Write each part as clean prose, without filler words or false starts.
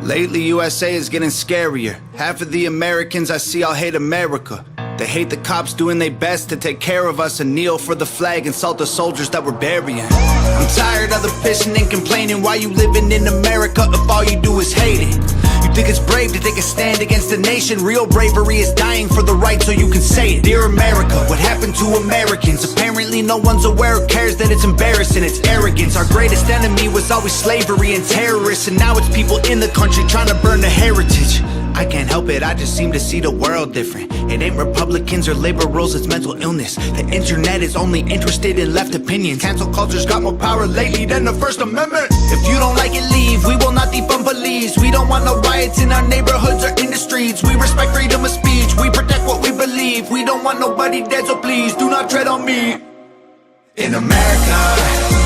Lately, USA is getting scarier. Half of the Americans I see all hate America. They hate the cops doing their best to take care of us and kneel for the flag and salt the soldiers that we're burying. I'm tired of the pissing and complaining. Why you living in America if all you do is hate it? You think it's brave to take a stand against the nation? Real bravery is dying for the right so you can say it. Dear America, what happened to Americans? Apparently no one's aware or cares that it's embarrassing. It's arrogance. Our greatest enemy was always slavery and terrorists, and now it's people in the country trying to burn the heritage. I can't help it, I just seem to see the world different. It ain't Republicans or liberals, it's mental illness. The internet is only interested in left opinions. Cancel culture's got more power lately than the First Amendment. If you don't like it, leave. We will not defund police. We don't want no riots in our neighborhoods or in the streets. We respect freedom of speech. We protect what we believe. We don't want nobody dead, so please do not tread on me. In America,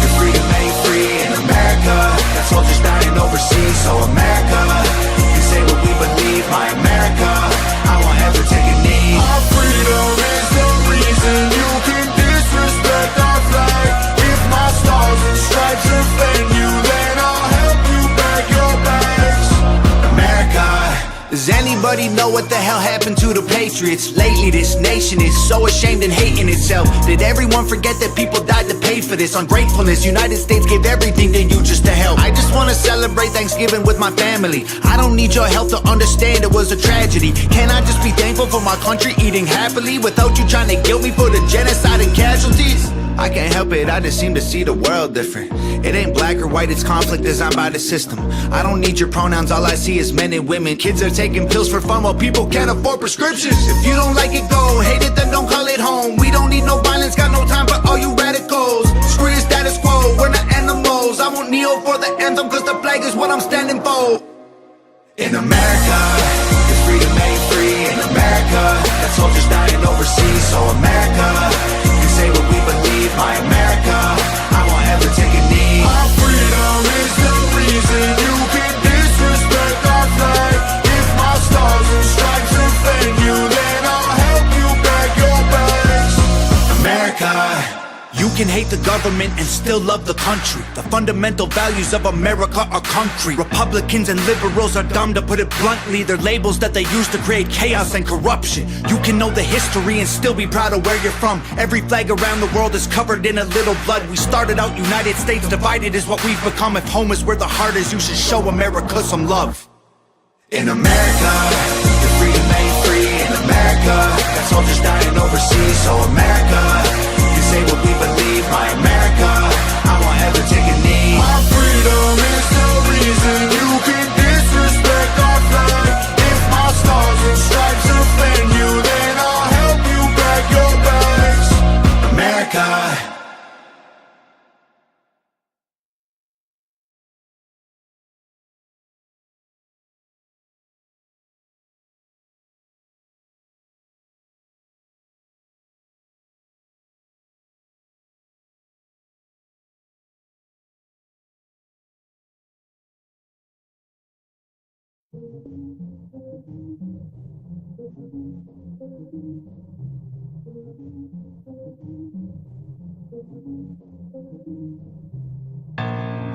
your freedom ain't free. In America, got soldiers dying overseas. So America, you say what we believe. My America, I won't ever take a knee. Our freedom is the reason you can disrespect our flag. If my stars and stripes offend you, then I'll help you pack your bags. America, does anybody know what the hell happened to the patriots? Lately this nation is so ashamed and hating itself. Did everyone forget that people died to pay for this? Ungratefulness, United States gave everything to you just to help. I just want to celebrate Thanksgiving with my family. I don't need your help to understand it was a tragedy. Can I just be thankful for my country eating happily without you trying to guilt me for the genocide and casualties? I can't help it, I just seem to see the world different. It ain't black or white, it's conflict designed by the system. I don't need your pronouns, all I see is men and women. Kids are taking pills for fun while people can't afford prescriptions. If you don't like it, go. Hate it, then don't call it home. We don't need no violence, got no time for all you radicals. Screw your status quo, we're not animals. I won't kneel for the anthem, cause the flag is what I'm standing for. In America, your freedom ain't free. In America, got soldiers dying overseas. So America, you say what we believe. My America, I won't ever take a knee. Our freedom is the reason you can disrespect our flag. If my stars and stripes offend you, then I'll help you pack your bags. America, you can hate the government and still love the country. The fundamental values of America are concrete. Republicans and liberals are dumb, to put it bluntly. They're labels that they use to create chaos and corruption. You can know the history and still be proud of where you're from. Every flag around the world is covered in a little blood. We started out United States divided is what we've become. If home is where the heart is, you should show America some love. In America, your freedom ain't free. In America, got soldiers dying overseas. So America, you say what we believe. My America, I won't ever take a knee. Our freedom is the reason you can disrespect our flag. If my stars and stripes offend you, then I'll help you pack your bags. America.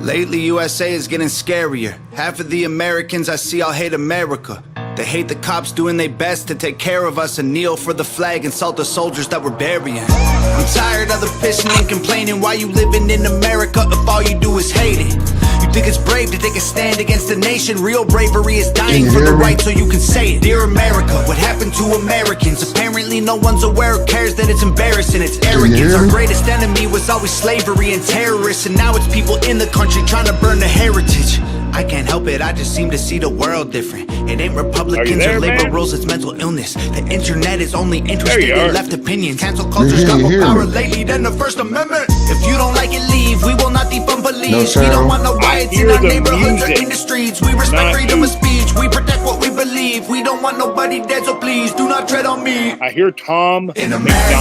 Lately, USA is getting scarier. Half of the Americans I see all hate America. They hate the cops doing their best to take care of us and kneel for the flag and salt the soldiers that we're burying. I'm tired of the pissing and complaining. Why you living in America if all you do is hate it? You think it's brave to take a stand against the nation? Real bravery is dying for the right so you can say it. Dear America, what happened to Americans? Apparently no one's aware or cares that it's embarrassing. It's arrogance. Our greatest enemy was always slavery and terrorists, and now it's people in the country trying to burn the heritage. I can't help it, I just seem to see the world different. It ain't Republicans or liberals, it's mental illness. The internet is only interested in left opinions. Cancel culture's got more power lately than the First Amendment. If you don't like it, leave. We will not defund police. We don't want no riots in our neighborhoods or in the streets. We respect freedom of speech. We protect what we believe. We don't want nobody dead, so please do not tread on me. I hear Tom in America,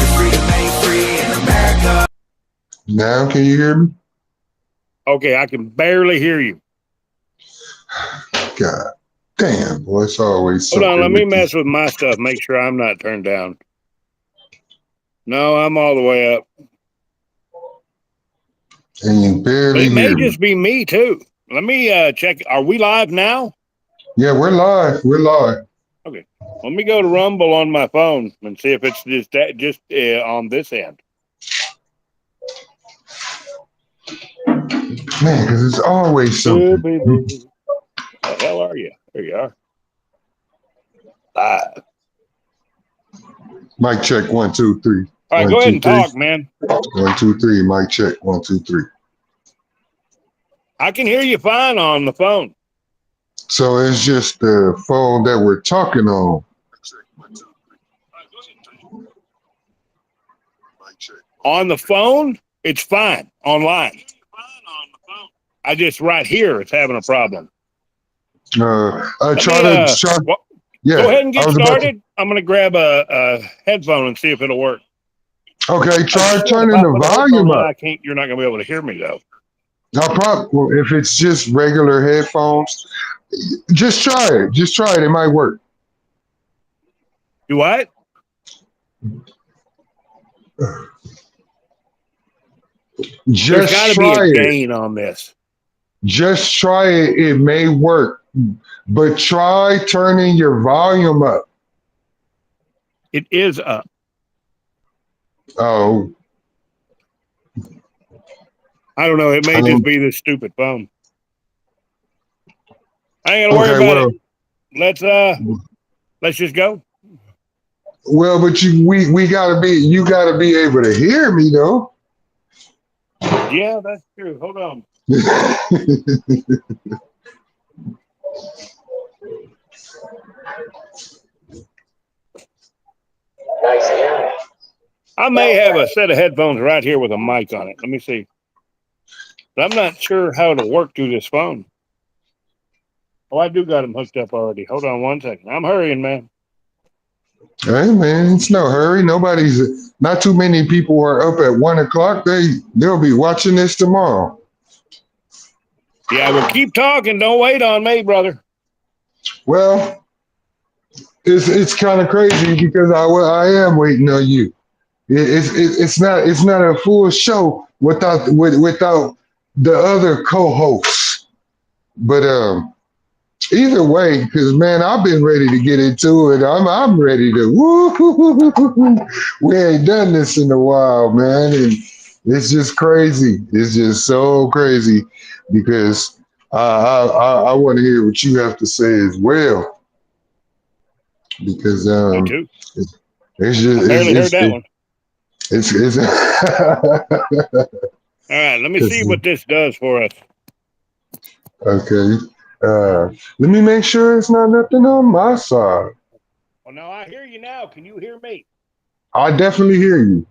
your freedom ain't free. In America. Now can you hear me? Okay, I can barely hear you. God. Damn, boy, it's always Hold on, something let me with mess these. with my stuff. Make sure I'm not turned down. No, I'm all the way up. And you But barely it may hear me. just be me too. Let me check. Are we live now? Yeah, we're live. We're live. Okay. Let me go to Rumble on my phone and see if it's just on this end. Man, because it's always something. The hell are you? There you are. Live. Mic check 1, 2, 3. All right, 1, go ahead 2, and 3. talk, man. 1, 2, 3. Mic check 1, 2, 3. I can hear you fine on the phone. So it's just the phone that we're talking on. On the phone, it's fine. Online. I just right here it's having a problem. Try Let me, to. Yeah. Go ahead and I get was about to- started. I'm going to grab a headphone and see if it'll work. Okay, try If turning I the put a volume headphone in, up. you're not going to be able to hear me though. Well, if it's just regular headphones, just try it. Just try it. It might work. Do what? There's Just got to be try a it. gain on this. Just try it. It may work, but try turning your volume up. It is up. Oh, I don't know. It may I just don't- be this stupid phone. I ain't gonna worry okay. about Well, it. Let's just go. well, but you gotta be able to hear me though. Yeah, that's true. Hold on. I may have a set of headphones right here with a mic on it. Let me see. But I'm not sure how it'll work through this phone. Oh, I do got them hooked up already. Hold on 1 second. I'm hurrying, man. Hey man, it's no hurry. Not too many people are up at 1 o'clock. They'll be watching this tomorrow. Yeah, well, keep talking. Don't wait on me, brother. Well, it's kind of crazy because I am waiting on you. It's not a full show without the other co-hosts. But either way, because man, I've been ready to get into it. I'm ready to woo. We ain't done this in a while, man, and it's just crazy. It's just so crazy because I want to hear what you have to say as well. Because Me too. it's just I barely heard that one. It's All right, let me see what this does for us. okay. Let me make sure it's not nothing on my side. Well, now I hear you now. Can you hear me? I definitely hear you.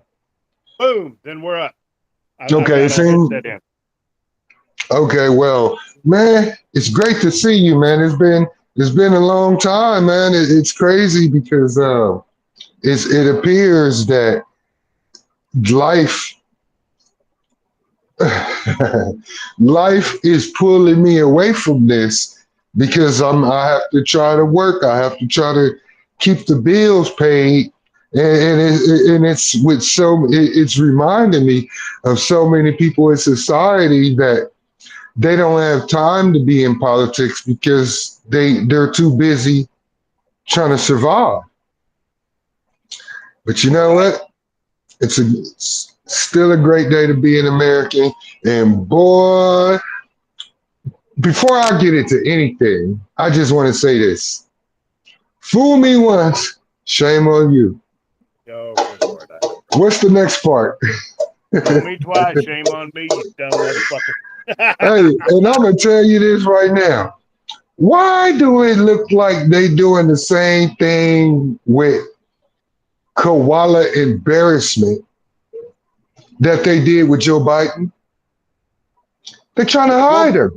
Boom. Then we're up. Okay, I got a headset in. Okay, well, man, it's great to see you, man. It's been a long time, man. It's crazy because it appears that life life is pulling me away from this because I have to try to work. I have to try to keep the bills paid. And it's reminding me of so many people in society that they don't have time to be in politics because they're too busy trying to survive. But you know what? It's still a great day to be an American. And boy, before I get into anything, I just want to say this. Fool me once, shame on you. Oh, good Lord. What's the next part? Fool me twice. Shame on me, you dumb motherfucker. Hey, and I'm going to tell you this right now. Why do it look like they doing the same thing with koala embarrassment that they did with Joe Biden? They're trying to hide her.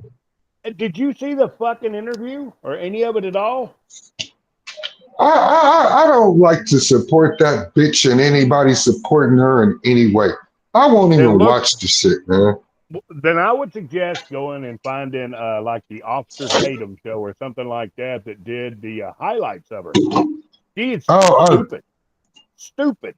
Did you see the fucking interview or any of it at all? I don't like to support that bitch and anybody supporting her in any way. I won't even watch the shit, man. Then I would suggest going and finding like the Officer Tatum show or something like that that did the highlights of her. She is Oh, stupid, stupid.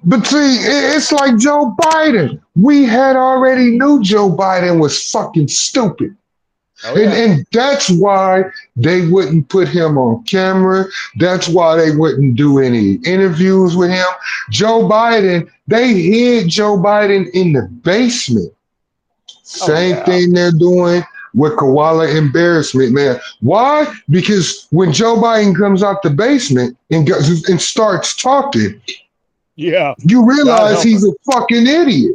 but see, it's like Joe Biden. We had already knew Joe Biden was fucking stupid. Oh, yeah. And that's why they wouldn't put him on camera. That's why they wouldn't do any interviews with him. Joe Biden, they hid Joe Biden in the basement. Same yeah. thing they're doing with koala embarrassment, man. Why? Because when Joe Biden comes out the basement and goes and starts talking, Yeah. you God realize help he's her. a fucking idiot.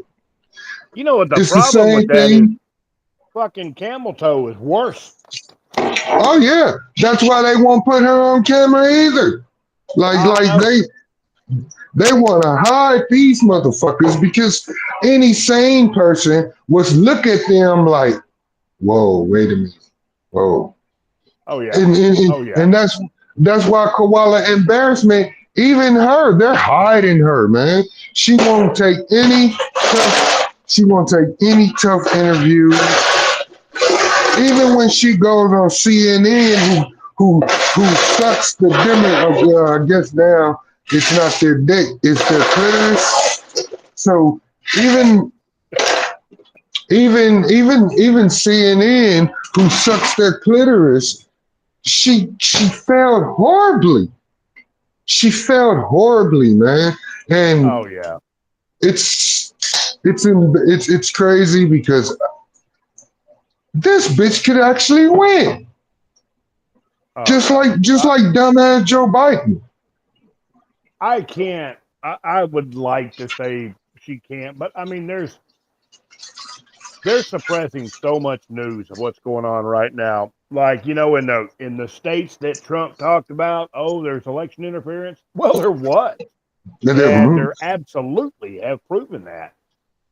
You know what the It's the problem same with that is? thing. Fucking camel toe is worse. Oh yeah, that's why they won't put her on camera either. Like they want to hide these motherfuckers because any sane person would look at them like, whoa, wait a minute, whoa, Oh yeah. and Oh yeah. and that's why koala embarrassment. Even her, they're hiding her, man. She won't take any tough. She won't take any tough interviews. Even when she goes on CNN, who sucks the dimmer of I guess now it's not their dick, it's their clitoris. So even even CNN, who sucks their clitoris, she failed horribly. She failed horribly, man. And Oh yeah. it's crazy because this bitch could actually win. Oh, Just like dumbass Joe Biden. I can't. I would like to say she can't, but I mean, they're suppressing so much news of what's going on right now. Like, in the states that Trump talked about, oh, there's election interference. Well, there was, and they're absolutely have proven that.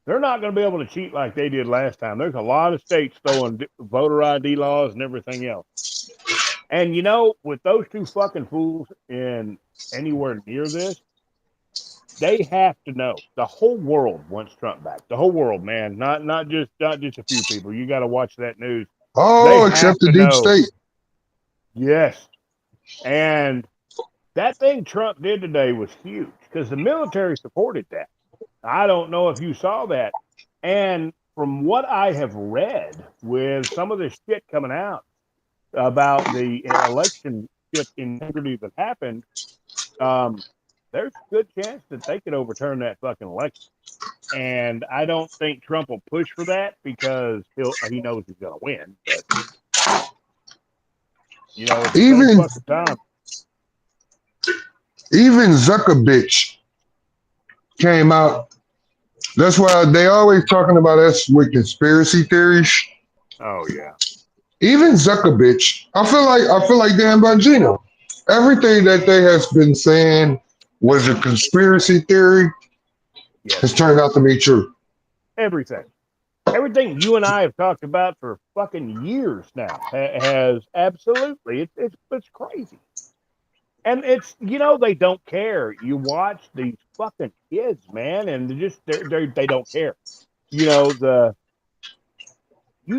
They're not going to be able to cheat like they did last time. There's a lot of states throwing voter ID laws and everything else. And with those two fucking fools in anywhere near this, they have to know. The whole world wants Trump back. The whole world, man. Not just a few people. You got to watch that news. Oh, except the deep state. Yes. And that thing Trump did today was huge because the military supported that. I don't know if you saw that. And from what I have read with some of this shit coming out about the election shit integrity that happened, there's a good chance that they could overturn that fucking election. And I don't think Trump will push for that because he knows he's going to win. But, it's even fucking time. Even Zuckerberg came out. That's why they always talking about us with conspiracy theories. Oh yeah. Even Zuckerberg, I feel like Dan Bongino. Everything that they has been saying was a conspiracy theory has turned out to be true. Everything you and I have talked about for fucking years now has absolutely it's crazy. And it's they don't care. You watch these fucking kids, man, and they don't care. You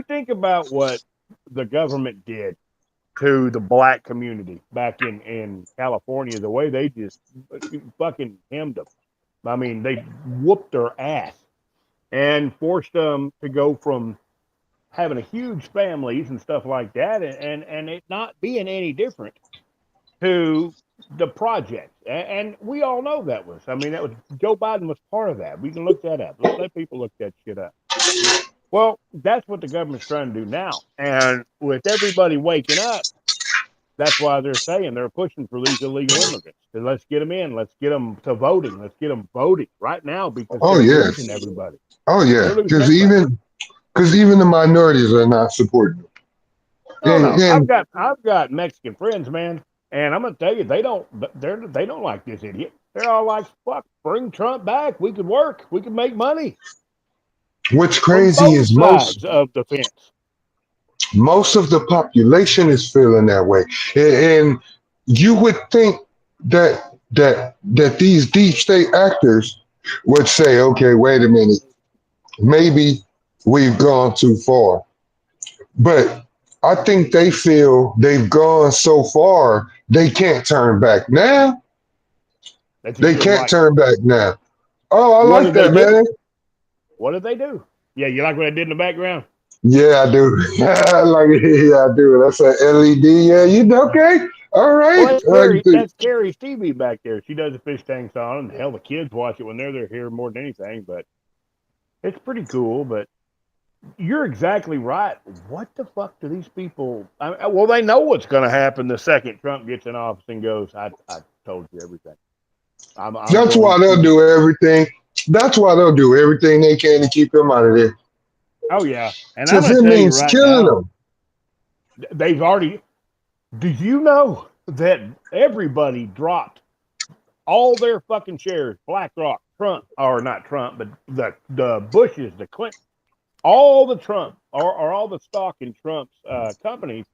think about what the government did to the black community back in California, the way they just fucking hemmed them. I mean, they whooped their ass and forced them to go from having a huge families and stuff like that and it not being any different to the project. And we all know that was Joe Biden was part of that. We can look that up. Let people look that shit up. Well, that's what the government's trying to do now. And with everybody waking up, that's why they're saying they're pushing for these illegal immigrants. And let's get them in. Let's get them to voting. Let's get them voting right now because they're losing everybody. Oh yeah, because even the minorities are not supporting them. No. I've got Mexican friends, man, and I'm gonna tell you they don't like this idiot. They're all like, "Fuck, bring Trump back. We could work. We could make money." What's crazy is most of the fence. Most of the population is feeling that way, and you would think that these deep state actors would say, "Okay, wait a minute. maybe we've gone too far. But I think they feel they've gone so far they can't turn back now. That's They exactly can't right. turn back now. Oh, I What like did they that, do? man. What did they do? Yeah, you like what I did in the background? Yeah, I do. I like it. Yeah, I do. That's an LED. Yeah, you okay? All Well, right. that's Carrie. That's Carrie's TV back there. She does the fish tanks on, and hell, the kids watch it when they're here more than anything. But it's pretty cool. But you're exactly right. What the fuck do these people? Well, they know what's going to happen the second Trump gets in office and goes, "I told you everything. I'm That's going why they'll to." do everything. That's why they'll do everything they can to keep him out of there. Oh yeah, and I'm Because going it to tell you means right killing now, them. they've already. Do you know that everybody dropped all their fucking shares? BlackRock, Trump, or not Trump, but the Bushes, the Clinton, all the Trump or all the stock in Trump's companies,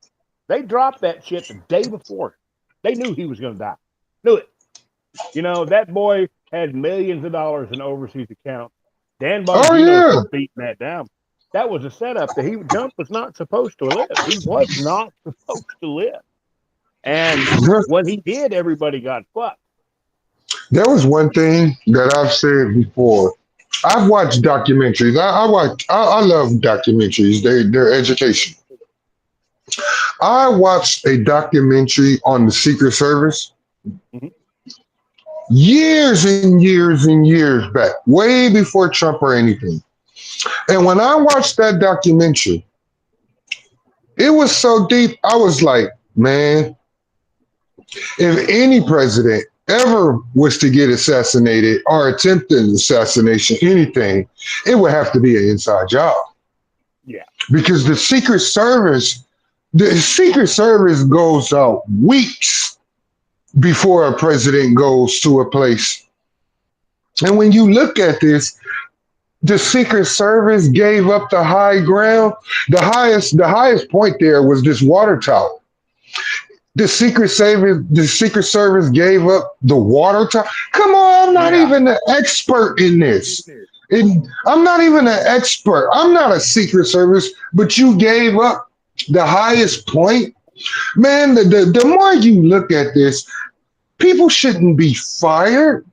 they dropped that shit the day before. They knew he was going to die. Knew it. You know, that boy had millions of dollars in overseas accounts. Dan Oh Bongino's yeah. still beating that down. That was a setup that Trump was not supposed to live. He was not supposed to live. And when he did, everybody got fucked. There was one thing that I've said before. I've watched documentaries. I love documentaries. They're education. I watched a documentary on the Secret Service Mhm. years and years and years back, way before Trump or anything. And when I watched that documentary, it was so deep. I was like, man, if any president ever was to get assassinated or attempted assassination, anything, it would have to be an inside job. Yeah. Because the Secret Service goes out weeks before a president goes to a place. And when you look at this, the Secret Service gave up the high ground. The highest point there was this water tower. The Secret Service gave up the water tower. Come on, I'm not Yeah. even an expert in this. I'm not even an expert. I'm not a Secret Service, but you gave up the highest point. Man, the more you look at this, people shouldn't be fired.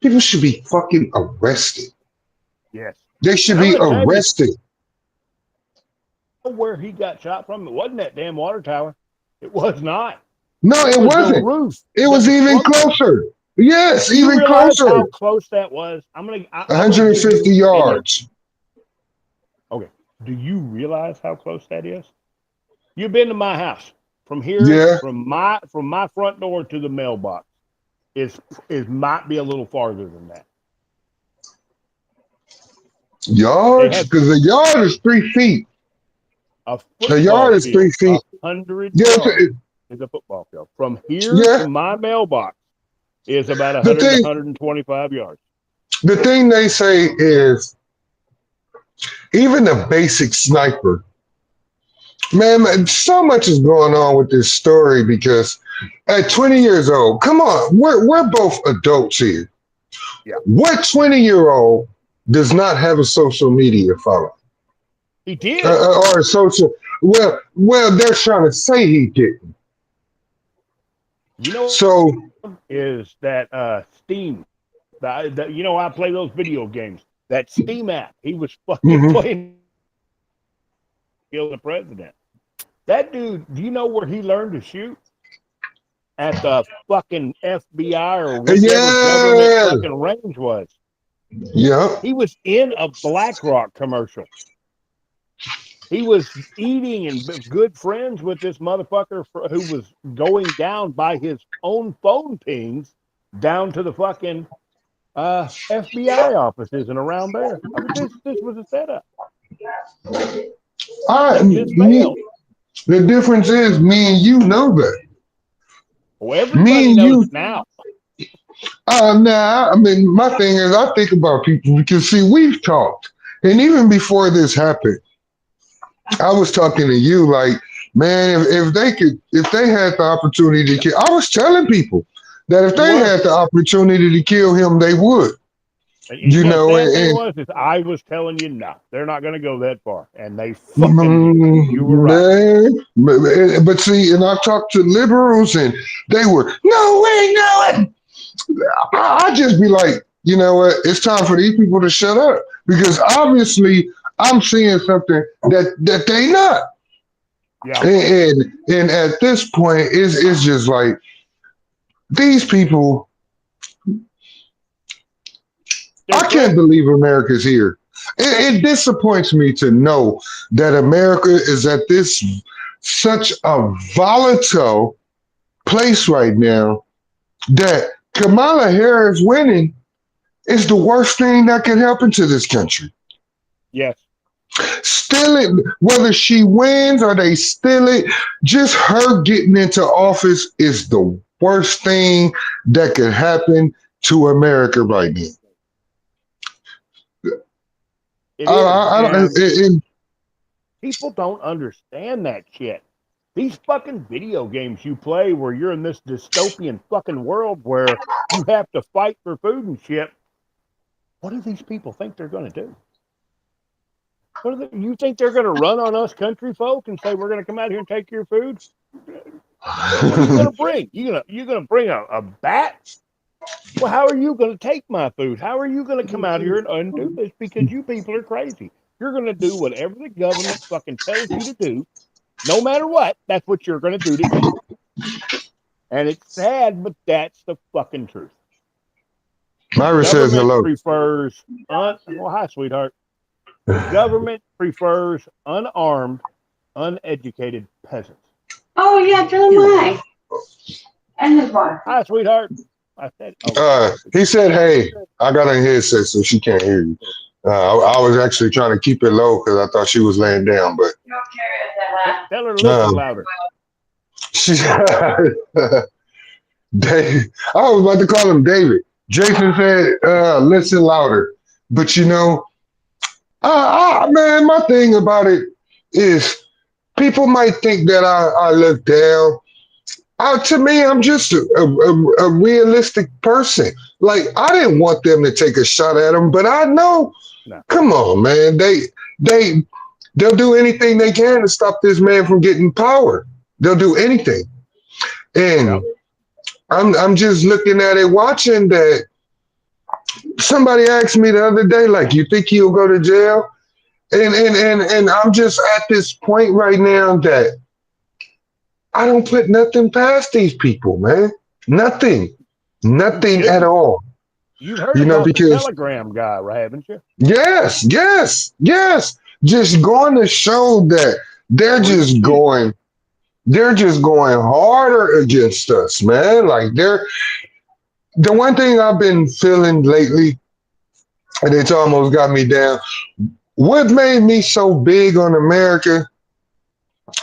People should be fucking arrested. Yes. They should And I'm be going to tell you arrested. where he got shot from. It wasn't that damn water tower. It was not. No, it It was the wasn't. roof. It was even closer. Yes, Do you even realize closer. how close that was? I'm gonna give 150 you an opinion. yards. Okay. Do you realize how close that is? You've been to my house. From here, Yeah. from my front door to the mailbox, is might be a little farther than that. Yards? had- Because the yard is 3 feet. A The yard is football 3 field, feet. 100 Yeah, yards is a football field. From here Yeah. to my mailbox is about The 100 to thing- 125 yards. the thing they say is even a basic sniper. Man, so much is going on with this story because at 20 years old, come on, we're both adults here. Yeah. What 20-year-old does not have a social media following? He did. Or a social, well, they're trying to say he didn't. You know, So, is that Steam? I play those video games. That Steam app. He was fucking Mhm. playing kill the president. That dude. Do you know where he learned to shoot? At the fucking FBI or whatever Yeah. government fucking range was. yeah, He was in a BlackRock commercial. He was eating and good friends with this motherfucker who was going down by his own phone pings down to the fucking FBI offices and around there. I mean, this was a setup. Just failed. the difference is me and you know that. Well, everybody Me and knows you- it now. Nah, I mean, my thing is, I think about people because, see, we've talked. And even before this happened, I was talking to you like, man, if they had the opportunity to kill, I was telling people that if they had the opportunity to kill him, they would. You The know, sad thing is I was telling you, no, they're not going to go that far, and they fucking mm, did. You were right. but see, and I talked to liberals, and they were no way, no. I just be like, you know what? It's time for these people to shut up because obviously I'm seeing something that they not. Yeah, And at this point, it's just like these people. they're I can't threatening. believe America's here. It disappoints me to know that America is at this such a volatile place right now that Kamala Harris winning is the worst thing that can happen to this country. Yes, Still it, whether she wins or they steal it, just her getting into office is the worst thing that could happen to America right now. it I don't, is. And it, people don't understand that shit. These fucking video games you play where you're in this dystopian fucking world where you have to fight for food and shit. What do these people think they're going to do? You think they're going to run on us country folk and say we're going to come out here and take your food? What are you going to bring? You gonna bring a bat? Well, how are you going to take my food? How are you going to come out here and undo this? Because you people are crazy. You're going to do whatever the government fucking tells you to do, no matter what. That's what you're going to do to eat. And it's sad, but that's the fucking truth. Myra says hello. Prefers well, hi, sweetheart. The government prefers unarmed, uneducated peasants. Oh, yeah, tell him hi. And his wife. Hi, sweetheart. I said, He said, "Hey, I got a headset, so she can't hear you." I was actually trying to keep it low because I thought she was laying down, but You don't care if tell her to listen louder. she. Dave, I was about to call him David. Jason said, "Listen louder," but you know, man, my thing about it is people might think that I look down. To me, I'm just a realistic person. Like I didn't want them to take a shot at him, but I know. No. Come on, man. They'll do anything they can to stop this man from getting power. They'll do anything. And I'm just looking at it, watching that. Somebody asked me the other day, like, you think he'll go to jail? And I'm just at this point right now that I don't put nothing past these people, man. Nothing at all. You've heard about the because Telegram guy, right? Haven't you? yes. Just going to show that they're just going harder against us, man. Like the one thing I've been feeling lately, and it's almost got me down. What made me so big on America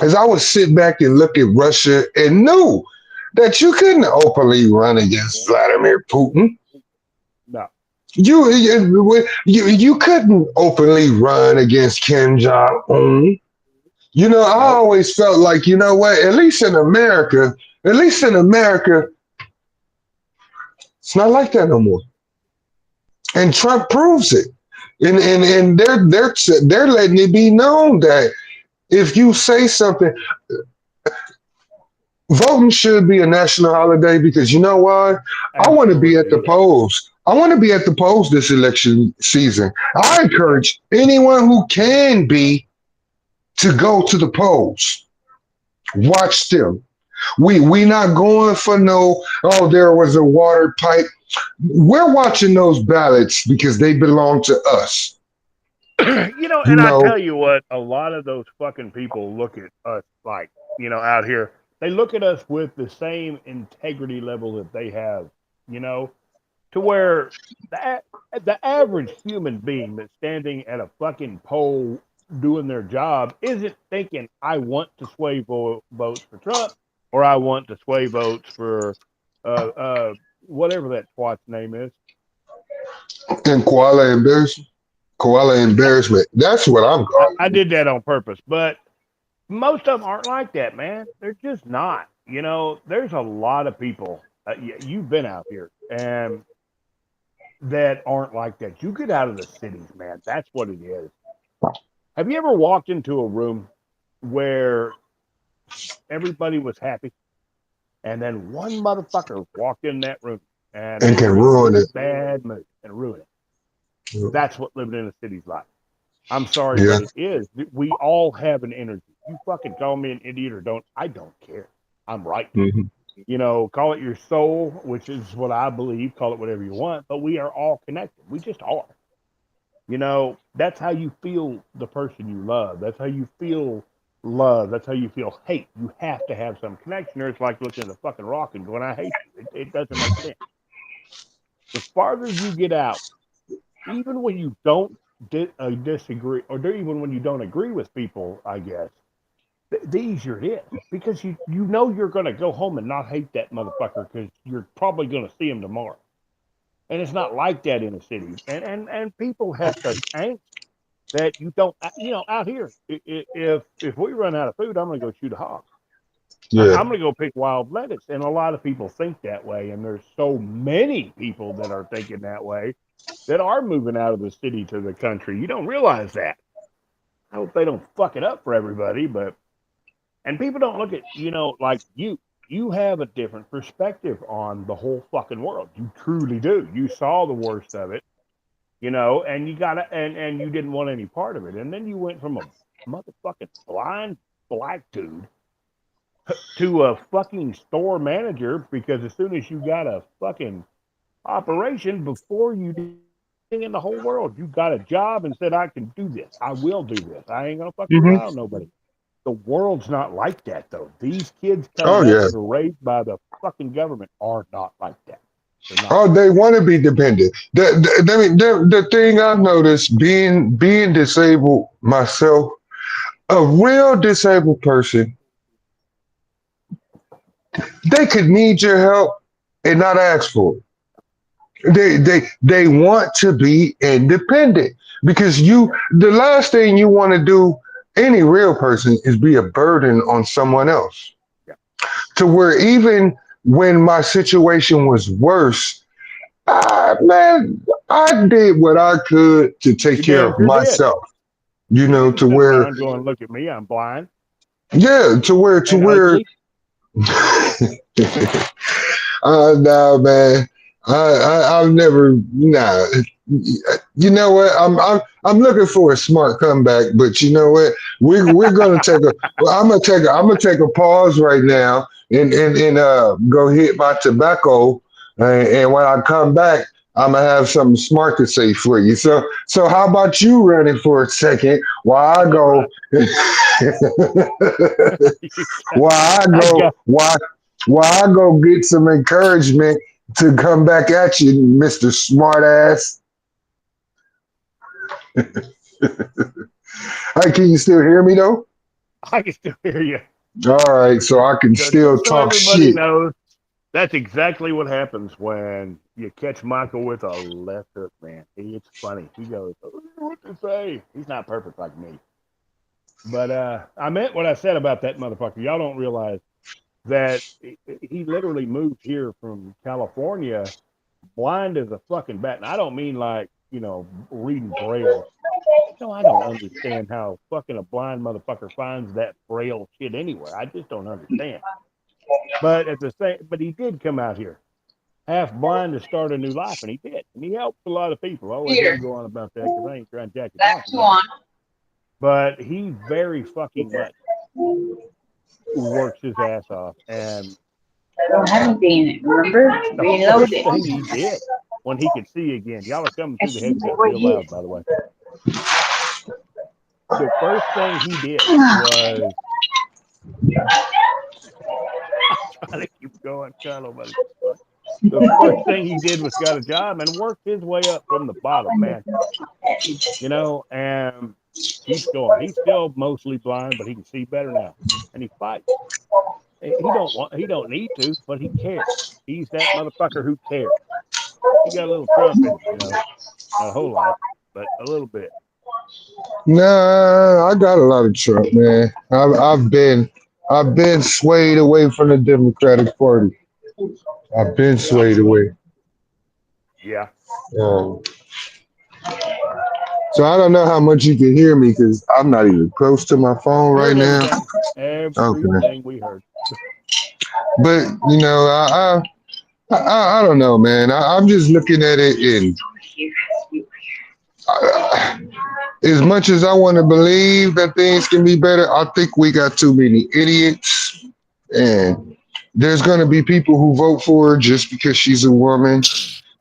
is I would sit back and look at Russia and knew that you couldn't openly run against Vladimir Putin. No. You couldn't openly run against Kim Jong Un. You know, I always felt like, you know what? At least in America, it's not like that no more. And Trump proves it. And they're letting it be known that if you say something, voting should be a national holiday because you know why? I want to be at the polls. I want to be at the polls this election season. I encourage anyone who can be to go to the polls. Watch them. We not going for no, oh, there was a water pipe. We're watching those ballots because they belong to us. I tell you what, a lot of those fucking people look at us like, out here, they look at us with the same integrity level that they have, to where the average human being that's standing at a fucking poll doing their job isn't thinking, I want to sway votes for Trump or I want to sway votes for whatever that twat's name is. And koala embarrassment. That's what I'm calling. I did that on purpose, but most of them aren't like that, man. They're just not. There's a lot of people. You've been out here, and that aren't like that. You get out of the cities, man. That's what it is. Have you ever walked into a room where everybody was happy, and then one motherfucker walked in that room and And they can were in a ruin really it. bad mood and ruin it? Yeah. That's what living in a city's like. I'm sorry, Yeah. but it is. We all have an energy. You fucking call me an idiot or don't, I don't care. I'm right. Mhm. You know, call it your soul, which is what I believe. Call it whatever you want, but we are all connected. We just are. You know, that's how you feel the person you love. That's how you feel love. That's how you feel hate. You have to have some connection, or it's like looking at a fucking rock and going, I hate you. It doesn't make sense. The farther you get out, even when you don't disagree, or even when you don't agree with people, I guess, the easier it is. Because you know you're going to go home and not hate that motherfucker because you're probably going to see him tomorrow. And it's not like that in a city. And people have such angst that you don't, you know, out here, if we run out of food, I'm going to go shoot a hog. Yeah. I'm going to go pick wild lettuce. And a lot of people think that way. And there's so many people that are thinking that way that are moving out of the city to the country. You don't realize that. I hope they don't fuck it up for everybody, but, and people don't look at, you know, like you have a different perspective on the whole fucking world. You truly do. You saw the worst of it, you know, and you got to, and you didn't want any part of it. And then you went from a motherfucking blind black dude to a fucking store manager because as soon as you got a fucking operation, before you did anything in the whole world, you got a job and said, I can do this. I will do this. I ain't going to fucking rely on nobody. The world's not like that, though. These kids coming up that are raised by the fucking government are not like that. Oh, they want to be dependent. The thing I've noticed being disabled myself, a real disabled person, they could need your help and not ask for it. They want to be independent because the last thing you want to do, any real person, is be a burden on someone else. Yeah. To where even when my situation was worse, man, I did what I could to take care of myself. You know, to where going, look at me, I'm blind. Yeah, to where no, man. I've never You know what? I'm looking for a smart comeback, but you know what? We're gonna take a. I'm gonna take a pause right now and go hit my tobacco, and when I come back, I'm gonna have something smart to say for you. So how about you running for a second while I go? while I go get some encouragement to come back at you, Mr. Smartass. Hey, can you still hear me though? I can still hear you. All right, so I can still talk shit. Knows, that's exactly what happens when you catch Michael with a left hook, man. It's funny. He goes, I don't know what to say. He's not perfect like me. But I meant what I said about that motherfucker. Y'all don't realize that he literally moved here from California blind as a fucking bat. And I don't mean like, you know, reading Braille. No, I don't understand how fucking a blind motherfucker finds that Braille shit anywhere. I just don't understand. But he did come out here half blind to start a new life, and he did. And he helped a lot of people. I'll let him go on about that because I ain't trying to jack it off. But he very fucking much works his ass off. And I don't have anything in it, remember? the first thing he did when he could see again, y'all are coming through the headset real loud, by the way. The first thing he did was I'm trying to keep going, Carlo, buddy. The first thing he did was got a job and worked his way up from the bottom, man. You know, and he's going. He's still mostly blind, but he can see better now, and he fights. He don't need to, but he cares. He's that motherfucker who cares. He got a little Trump in him, you know, not a whole lot, but a little bit. Nah, I got a lot of Trump, man. I've been swayed away from the Democratic Party. I've been swayed away. Yeah. Um, so I don't know how much you can hear me because I'm not even close to my phone right Heard now. everything. Okay, Everything we heard. but you know, I don't know, man. I'm just looking at it in. As much as I want to believe that things can be better, I think we got too many idiots, and there's going to be people who vote for her just because she's a woman,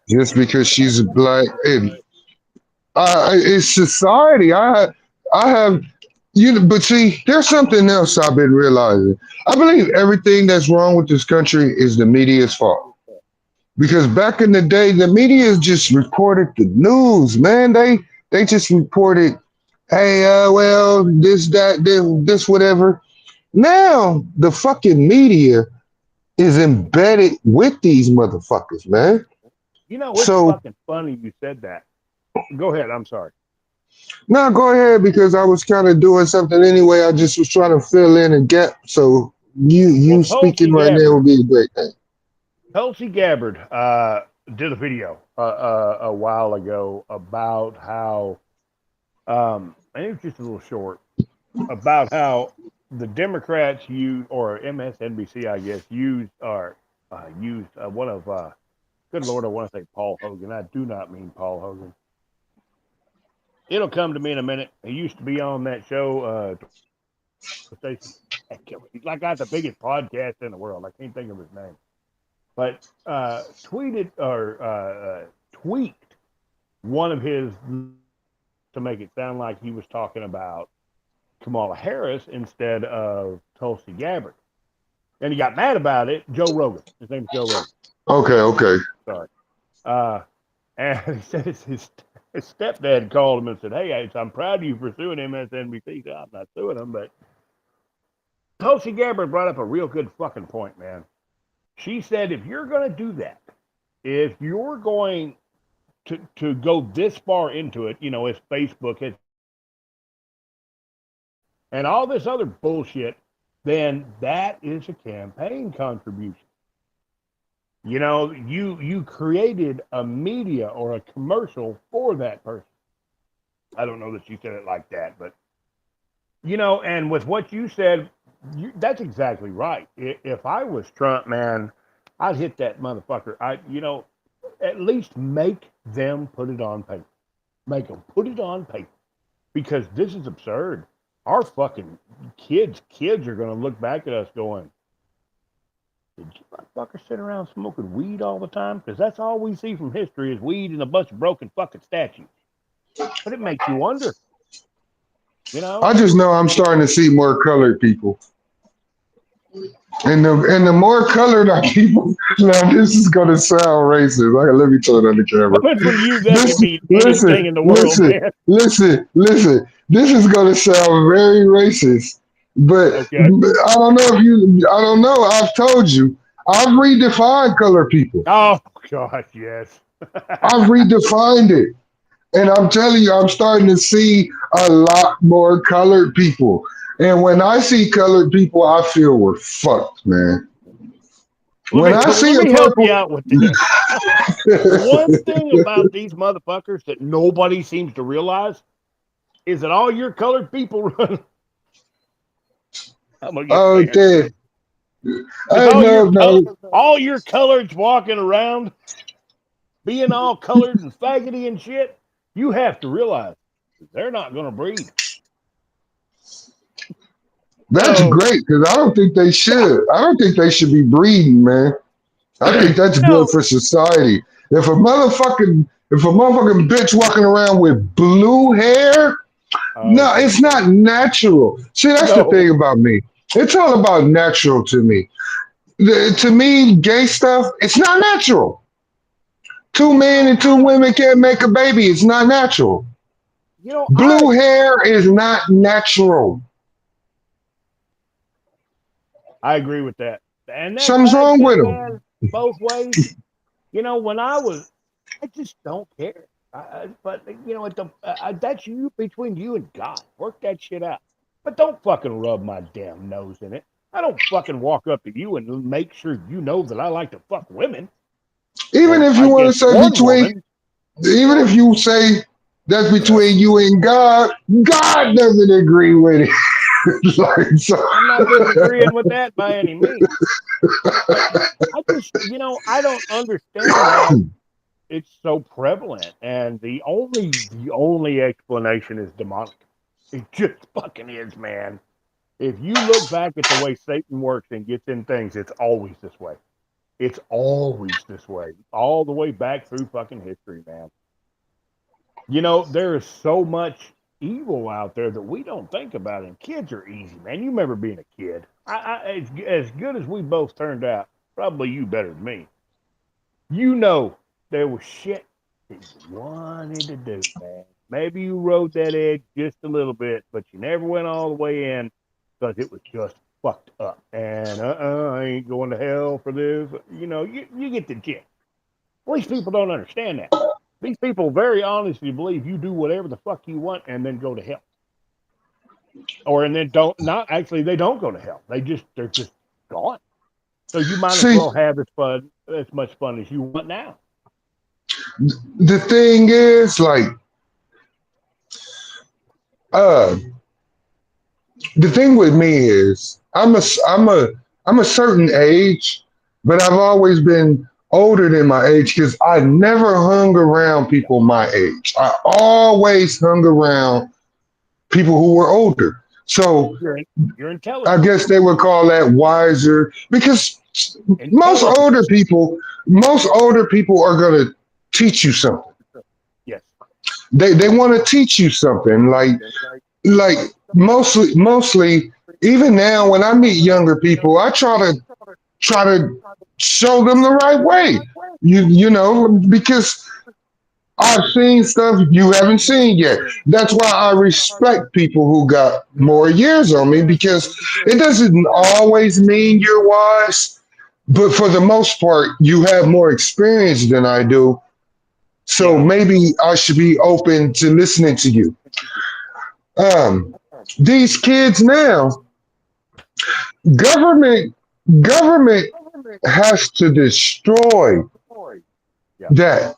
just because she's black, and it's society. I have, you know, but see, there's something else I've been realizing. I believe everything that's wrong with this country is the media's fault. Because back in the day, the media just reported the news, man. They just reported, hey, well, this, whatever. Now the fucking media is embedded with these motherfuckers, man. You know, it's So fucking funny you said that. Go ahead. I'm sorry. now go ahead because I was kind of doing something anyway. I just was trying to fill in a gap. So Well, you speaking right now would be a great thing. Tulsi Gabbard did a video a while ago about how, and it was just a little short, about how the Democrats used, or MSNBC, I guess, used one of, good Lord, I want to say Paul Hogan. I do not mean Paul Hogan. It'll come to me in a minute. He used to be on that show, he's like got the biggest podcast in the world. I can't think of his name. But tweeted or tweaked one of his to make it sound like he was talking about Kamala Harris instead of Tulsi Gabbard. And he got mad about it. Joe Rogan. His name's Joe Rogan. Okay. Sorry. And he said his stepdad called him and said, hey, I'm proud of you for suing MSNBC. I'm not suing him, but Tulsi Gabbard brought up a real good fucking point, man. She said, if you're going to do that, if you're going to go this far into it, you know, as Facebook has, and all this other bullshit, then that is a campaign contribution. You know, you created a media or a commercial for that person. I don't know that she said it like that, but, you know, and with what you said, that's exactly right. If I was Trump, man, I'd hit that motherfucker. At least make them put it on paper. Make them put it on paper. Because this is absurd. Our fucking kids are going to look back at us going, did you motherfuckers sit around smoking weed all the time? Because that's all we see from history is weed and a bunch of broken fucking statues. But it makes you wonder. You know? I just know I'm starting to see more colored people. And the more colored our people, now this is gonna sound racist. Let me turn on the camera. That can mean anything in the world, man. Listen. This is gonna sound very racist, but Okay. I don't know. I've told you, I've redefined colored people. Oh gosh, yes. I've redefined it, and I'm telling you, I'm starting to see a lot more colored people. And when I see colored people, I feel we're fucked, man. Let me help you out with this. One thing about these motherfuckers that nobody seems to realize is that all your colored people run. Okay. All your coloreds walking around, being all colored and faggoty and shit, you have to realize they're not going to breed. That's great because I don't think they should. I don't think they should be breeding, man. I think that's good for society. If a motherfucking bitch walking around with blue hair, no, it's not natural. See, that's the thing about me. It's all about natural to me. To me, gay stuff, it's not natural. 2 men and 2 women can't make a baby. It's not natural. You know, blue hair is not natural. I agree with that. And something's wrong with them. Both ways. You know, I just don't care. But you know, that's between you and God. Work that shit out. But don't fucking rub my damn nose in it. I don't fucking walk up to you and make sure you know that I like to fuck women. Even if you want to say Even if you say that's between you and God, God doesn't agree with it. Like, so, I'm not disagreeing with that by any means, but I just, I don't understand why it's so prevalent, and the only explanation is demonic. It just fucking is, man. If you look back at the way Satan works and gets in things, it's always this way. It's always this way, all the way back through fucking history, man. There is so much evil out there that we don't think about, and kids are easy, man. You remember being a kid. As good as we both turned out, probably you better than me. There was shit that you wanted to do, man. Maybe you rode that edge just a little bit, but you never went all the way in because it was just fucked up. And I ain't going to hell for this. You get the gist. These people don't understand that. These people very honestly believe you do whatever the fuck you want and then go to hell. And then they don't go to hell. They're just gone. So you might as see, well have as much fun as you want now. the thing is, like, uh, the thing with me is, I'm a certain age, but I've always been older than my age because I never hung around people my age. I always hung around people who were older. So You're I intelligent. guess they would call that wiser because most Intelligent. older people, most older people are gonna teach you something. Yes. They want to teach you something. Like mostly even now when I meet younger people, I try to show them the right way. Because I've seen stuff you haven't seen yet. That's why I respect people who got more years on me because it doesn't always mean you're wise, but for the most part, you have more experience than I do. So Yeah. maybe I should be open to listening to you. Um, these kids now, government government has to destroy Yeah. that.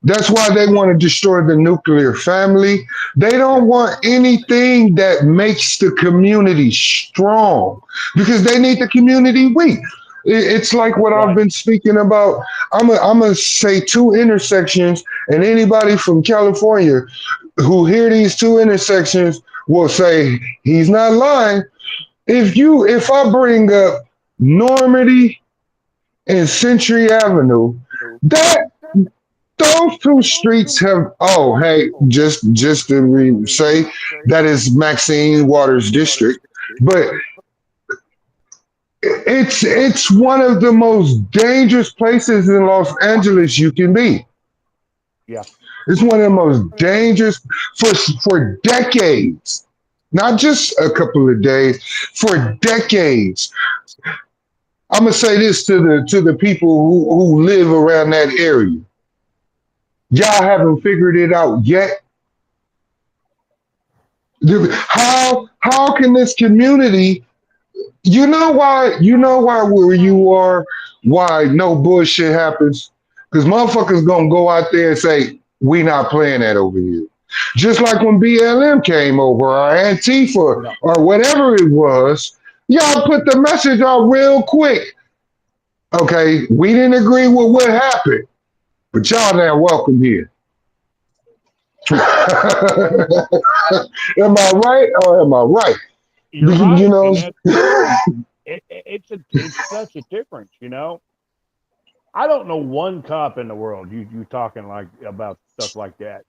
That's why they want to destroy the nuclear family. They don't want anything that makes the community strong because they need the community weak. It's like what I've Right. been speaking about. I'm gonna say two intersections, and anybody from California who hear these two intersections will say he's not lying. If I bring up Normandy and Century Avenue, that those two streets have, oh hey, just to say that is Maxine Waters district, but it's one of the most dangerous places in Los Angeles you can be. Yeah. It's one of the most dangerous for decades, not just a couple of days, for decades. I'm gonna say this to the people who live around that area. Y'all haven't figured it out yet. How can this community, you know why where you are, why no bullshit happens? Because motherfuckers gonna go out there and say, we not playing that over here. Just like when BLM came over or Antifa No. or whatever it was, y'all put the message out real quick. Okay, we didn't agree with what happened, but y'all now welcome here. Am I right or am I right? You're You right, know, and it's such a difference. I don't know one cop in the world. You talking like about stuff like that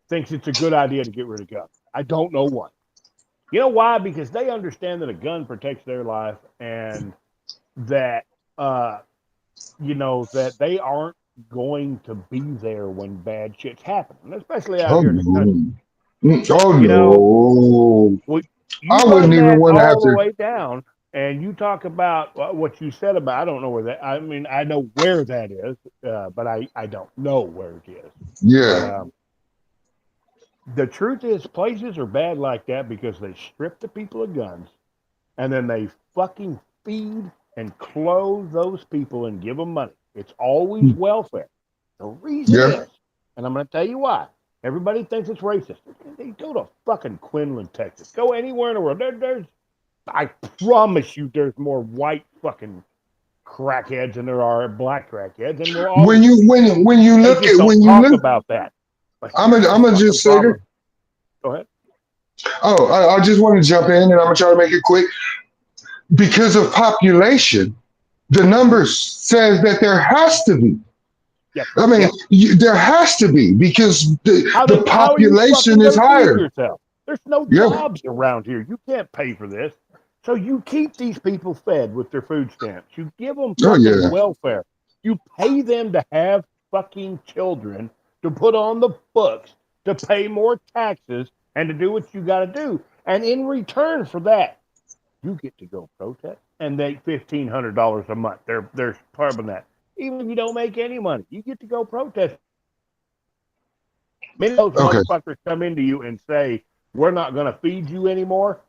thinks it's a good idea to get rid of guns. I don't know one. You know why? Because they understand that a gun protects their life, and that uh, that they aren't going to be there when bad shit's happening, especially out oh here in the country. no, oh You know, no, we, you I wouldn't run even that want to have all the to. way down, and you talk about what you said about. I don't know where that. I mean, I know where that is, but I don't know where it is. But Yeah, the truth is, places are bad like that because they strip the people of guns, and then they fucking feed and clothe those people and give them money. It's always welfare. The reason Yeah. is, and I'm going to tell you why. Everybody thinks it's racist. They go to fucking Quinlan, Texas. Go anywhere in the world. I promise you, there's more white fucking crackheads than there are black crackheads, and we're all. When you They look just at don't when you talk look, about that. But I'm here's the gonna fucking just say problem. that. Go ahead. Oh, I just want to jump in, and I'm gonna try to make it quick. Because of population, the numbers says that there has to be. Yep. I mean, Yep. there has to be because the How are you population fucking is gonna feed higher. yourself? There's no Yeah. jobs around here. You can't pay for this. So you keep these people fed with their food stamps. You give them Oh fucking yeah. welfare. You pay them to have fucking children to put on the books, to pay more taxes, and to do what you got to do. And in return for that, you get to go protest and make $1,500 a month. They're carbon that. Even if you don't make any money, you get to go protest. Many of those Okay. motherfuckers come into you and say, "We're not going to feed you anymore."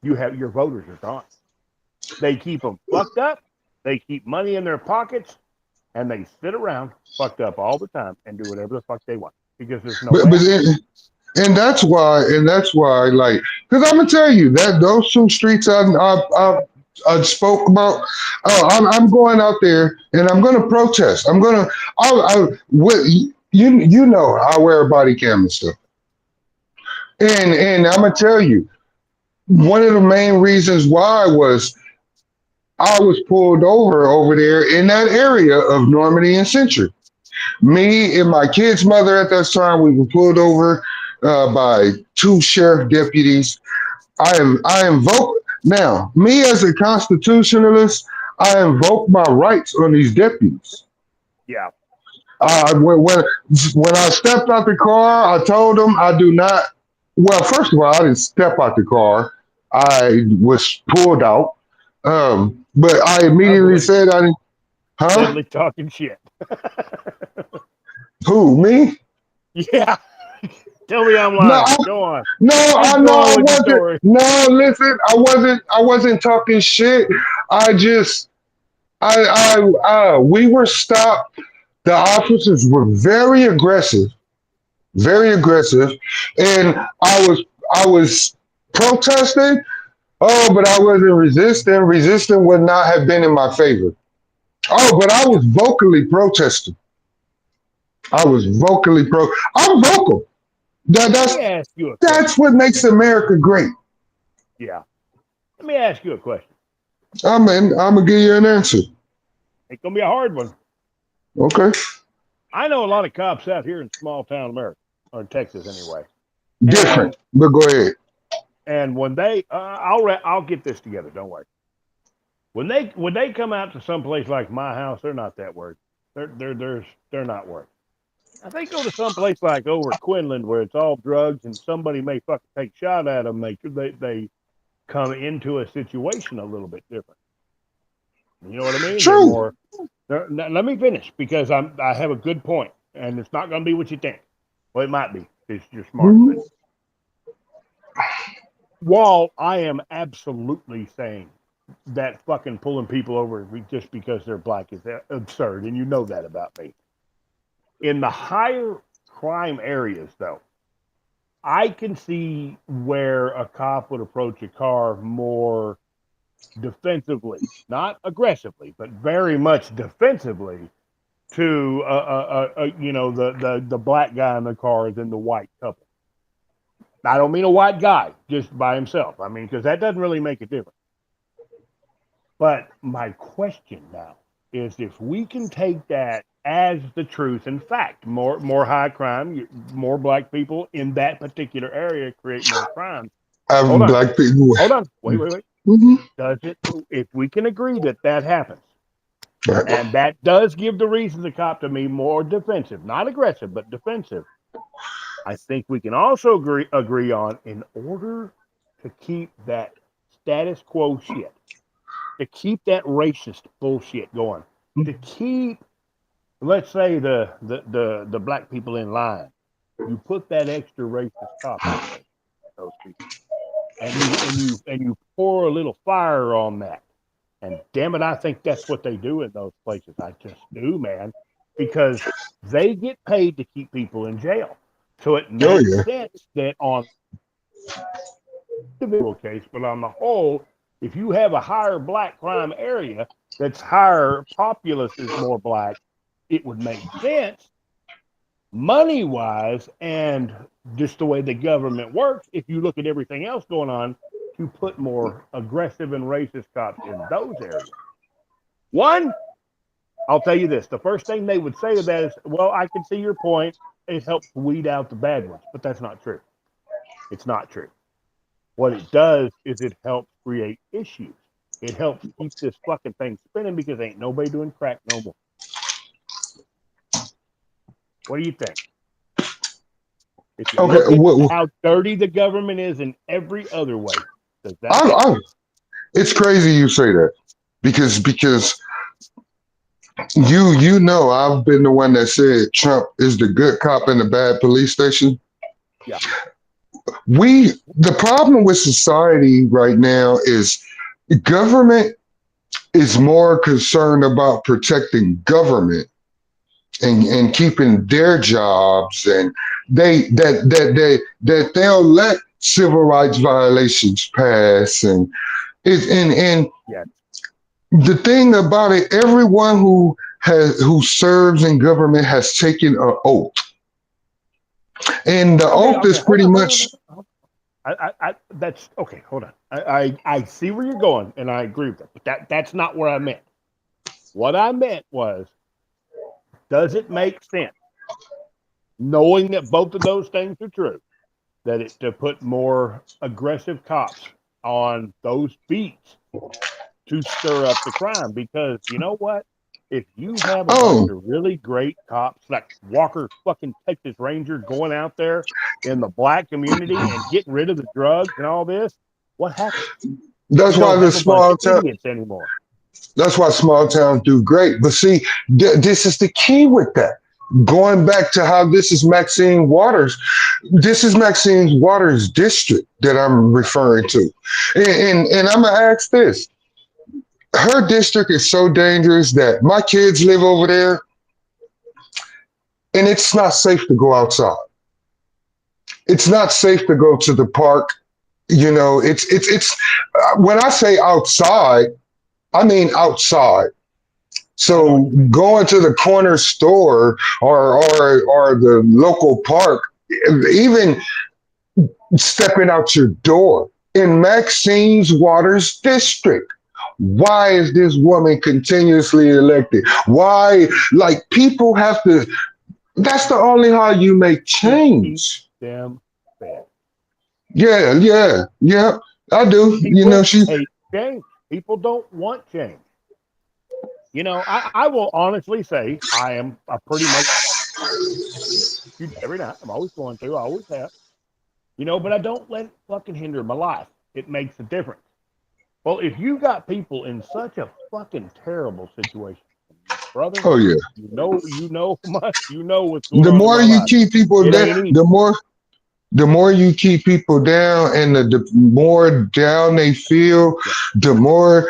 You have your voters are gone. They keep them fucked up. They keep money in their pockets, and they sit around fucked up all the time and do whatever the fuck they want because there's no But, way. but and that's why, like, because I'm gonna tell you that those two streets I spoke about, I'm going out there and I'm gonna protest. You know, I wear a body cam and stuff, and I'm gonna tell you one of the main reasons why was I was pulled over there in that area of Normandy and Century. Me and my kid's mother at that time, we were pulled over by two sheriff deputies. I invoke now. Me as a constitutionalist, I invoke my rights on these deputies. Yeah. When I stepped out the car, I told them I do not. Well, first of all, I didn't step out the car. I was pulled out. But I immediately said I didn't. Huh? Deadly talking shit. Who, me? Yeah. Tell me I'm No, lying. Go on. no, I know I with your wasn't. story. No, listen, I wasn't talking shit. I just, we were stopped. The officers were very aggressive, and I was protesting. Oh, but I wasn't resisting. Resisting would not have been in my favor. Oh, but I was vocally protesting. I'm vocal. Let me ask you a question. That's what makes America great. Yeah. Let me ask you a question. I'm gonna give you an answer. It's gonna be a hard one. Okay. I know a lot of cops out here in small town America, or in Texas anyway. Different, but go ahead. And when they, I'll get this together. Don't worry. When they come out to some place like my house, they're not that worried. They're not worried. If they go to some place like over Quinlan where it's all drugs and somebody may fucking take a shot at them, they come into a situation a little bit different. You know what I mean? True. Now, let me finish because I have a good point, and it's not going to be what you think. Well, it might be because you're smart. Mhm. While I am absolutely saying that fucking pulling people over just because they're black is absurd, and you know that about me. In the higher crime areas, though, I can see where a cop would approach a car more defensively, not aggressively, but very much defensively to the black guy in the car than the white couple. I don't mean a white guy just by himself. I mean, because that doesn't really make a difference. But my question now is if we can take that as the truth and fact, more high crime, more black people in that particular area create more crime. Hold on. Black people. Hold on. Wait. Mhm. Does it? If we can agree that happens, Right. and that does give the reason the cop to me more defensive, not aggressive, but defensive. I think we can also agree on in order to keep that status quo shit, to keep that racist bullshit going, to keep, let's say the black people in line, you put that extra racist cop on those people, and you pour a little fire on that, and damn it, I think that's what they do in those places. I just do, man. because they get paid to keep people in jail. So it Oh makes yeah. sense that on the individual case, but on the whole, if you have a higher black crime area that's higher populace is more black, it would make sense money wise and just the way the government works. If you look at everything else going on, to put more aggressive and racist cops in those areas. One, I'll tell you this: the first thing they would say to that is, "Well, I can see your point. It helps weed out the bad ones," but that's not true. It's not true. What it does is it helps create issues. It helps keep this fucking thing spinning because ain't nobody doing crack no more. What do you think? If you Okay. look at how dirty the government is in every other way, does that? It's crazy you say that because you know I've been the one that said Trump is the good cop in the bad police station. Yeah. The problem with society right now is government is more concerned about protecting government and keeping their jobs, and they'll let civil rights violations pass, and Yeah. the thing about it, everyone who serves in government has taken an oath, and the oath is pretty much. That's okay. Hold on. I see where you're going, and I agree with that. But that's not where I meant. What I meant was, does it make sense, knowing that both of those things are true, that it's to put more aggressive cops on those beats to stir up the crime? Because you know what? If you have a bunch of really great cops like Walker fucking Texas Ranger going out there in the black community and getting rid of the drugs and all this, what happens? That's why the small town idiots anymore. That's why small towns do great. But see, this is the key with that. Going back to how this is Maxine Waters, this is Maxine Waters' district that I'm referring to. And I'm going to ask this. Her district is so dangerous that my kids live over there, and it's not safe to go outside. It's not safe to go to the park. You know, it's when I say outside, I mean outside. So going to the corner store or the local park, even stepping out your door in Maxine's Waters district. Why is this woman continuously elected? Why, like, people have to, that's the only how you make change. Them bad. Yeah, I do. People you know, she hate change. People don't want change. You know, I will honestly say I am a pretty much every night. I'm always going through. I always have. You know, but I don't let it fucking hinder my life. It makes a difference. Well, if you got people in such a fucking terrible situation, brother. Oh yeah. You know much. You know what's going on. The more you keep people It down, ain't easy. the more you keep people down, and the more down they feel, the more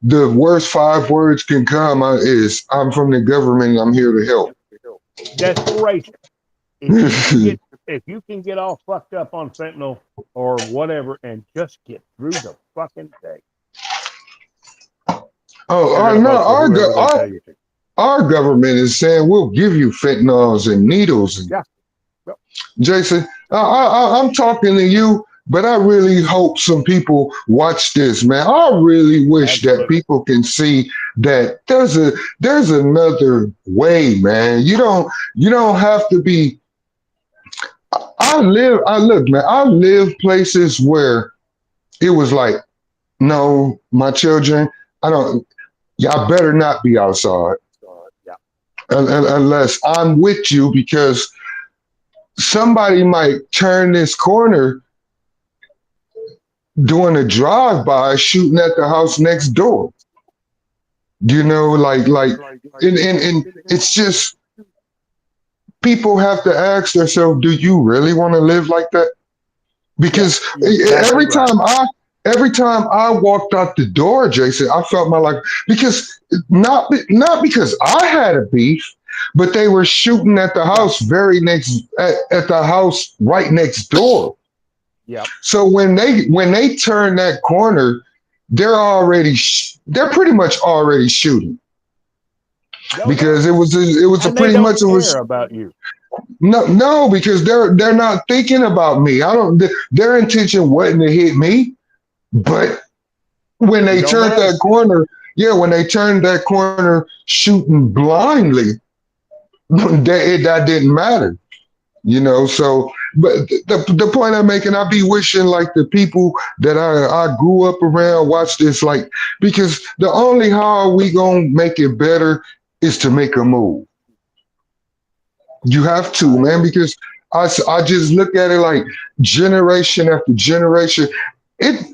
the worst 5 words can come is I'm from the government and I'm here to help. Desperation. If you can get all fucked up on fentanyl or whatever and just get through the fucking day. Our government is saying we'll give you fentanyls and needles. And, yeah. Jason, I'm talking to you, but I really hope some people watch this, man. I really wish that people can see that there's another way, man. You don't have to be. I live places where it was like, no, my children, y'all better not be outside. Yeah. Unless I'm with you, because somebody might turn this corner doing a drive-by shooting at the house next door. You know, and it's just, people have to ask themselves, do you really want to live like that? Because every time every time I walked out the door, Jason, I felt my life because not because I had a beef, but they were shooting at the Right. house at the house right next door. Yep. So when they turn that corner, they're pretty much already shooting Oh yeah. because it was a And they pretty much don't it care was about you. no because they're not thinking about me. I don't their intention wasn't to hit me, but when It they don't turned matter. that corner, yeah, when they turned that corner shooting blindly, that didn't matter, So, but the point I'm making, I be wishing like the people that I grew up around watch this, like, because the only how we gonna make it better is to make a move. You have to, I man, agree. because I just look at it like generation after generation. It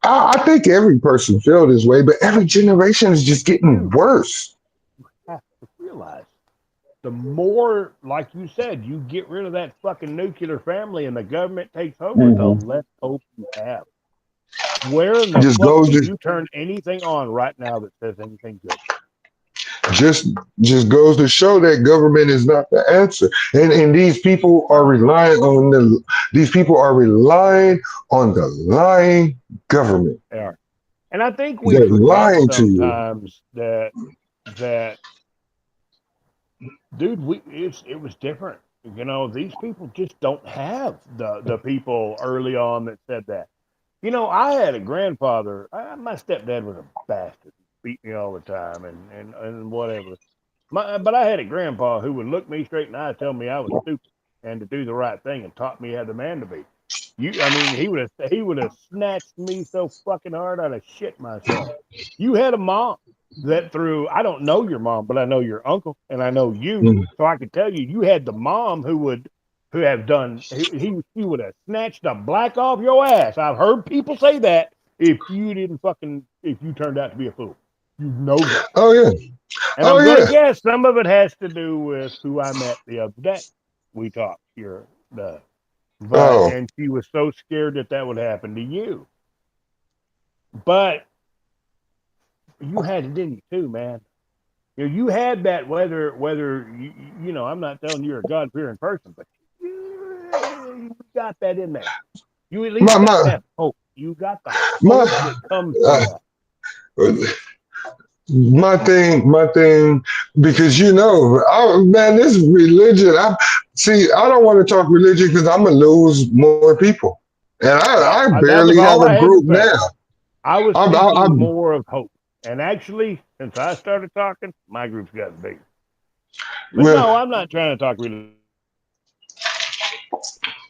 I think every person feel this way, but every generation is just getting You worse. have to realize the more, like you said, you get rid of that fucking nuclear family and the government takes over, the Hmm. less hope you have. Where in the Just fuck goes can to you turn anything on right now that says anything good? just just goes to show that government is not the answer, and No, these people are relying on the lying government. they are. And I think we They're forget lying to you. sometimes that dude, it was different. These people just don't have the people early on that said that. I had a grandfather. My stepdad was a bastard. Beat me all the time and whatever. But I had a grandpa who would look me straight in the eye, tell me I was stupid, and to do the right thing, and taught me how the man to be. I mean, he would have snatched me so fucking hard I'd have shit myself. You had a mom that through. I don't know your mom, but I know your uncle, and I know you, Mhm. so I could tell you, you had the mom who have done. He would have snatched the black off your ass. I've heard people say that if you turned out to be a fool. You know that. Oh yeah. And Oh I'm going to yeah. guess some of it has to do with who I met the other day. We talked here, Oh. and she was so scared that that would happen to you. But you had it in you too, man. You had that whether I'm not telling you you're a God fearing person, but you got that in there. You at My least got my that hope. You got the my hope that comes from uh, that. my thing, because man, this religion. I don't want to talk religion because I'm gonna lose more people, and Well, I that was barely have all a I had to group say. now. I was I speaking more of hope. And actually, since I started talking, my group's gotten bigger. But well, no, I'm not trying to talk really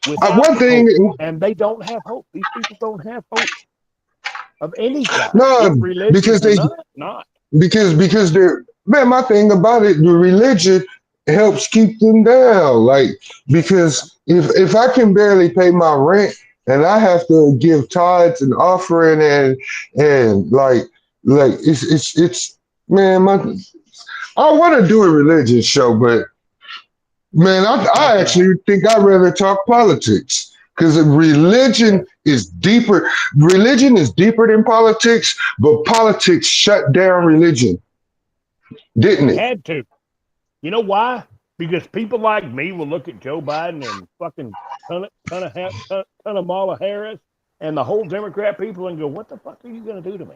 without one hope. thing, And they don't have hope. These people don't have hope of any kind. It's no, because religious or they not. because they're man. My thing about it, the religion helps keep them down. Like, Yep. because if I can barely pay my rent and I have to give tithes and offering and like it's man, I want to do a religion show, but man, I That's right. actually think I'd rather talk politics because Yes. religion is deeper than politics, but politics shut down religion, didn't It it? had to. You know why? Because people like me will look at Joe Biden and fucking ton of Kamala Harris and the whole Democrat people and go, "What the fuck are you gonna do to me?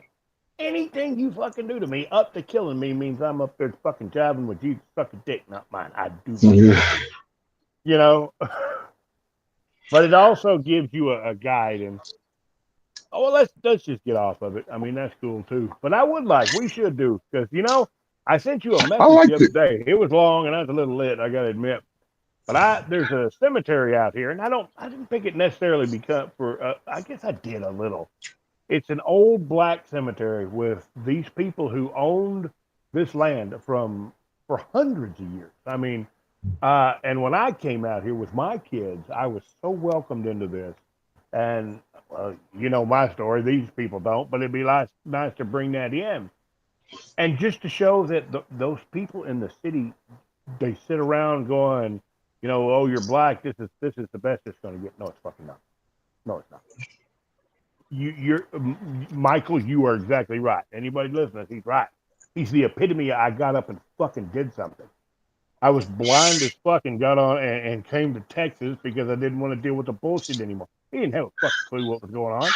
Anything you fucking do to me, up to killing me, means I'm up there fucking jiving with you, suck a dick, not mine. I do not Yeah. care." You know, but it also gives you a guide. And oh, well, let's just get off of it. I mean, that's cool too. But we should do because I sent you a I message the liked other it. day. It was long and I was a little lit. I gotta admit. But there's a cemetery out here, and I didn't pick it necessarily because I guess I did a little. It's an old black cemetery with these people who owned this land for hundreds of years. I mean, and when I came out here with my kids, I was so welcomed into this. And you know my story; these people don't, but it'd be nice to bring that in, and just to show that those people in the city, they sit around going, oh, you're black. This is the best it's going to get. No, it's fucking not. No, it's not. you're Michael. You are exactly right. Anybody listening, he's right. He's the epitome. I got up and fucking did something. I was blind as fuck and got on and came to Texas because I didn't want to deal with the bullshit anymore. He didn't have a fucking clue what was going on.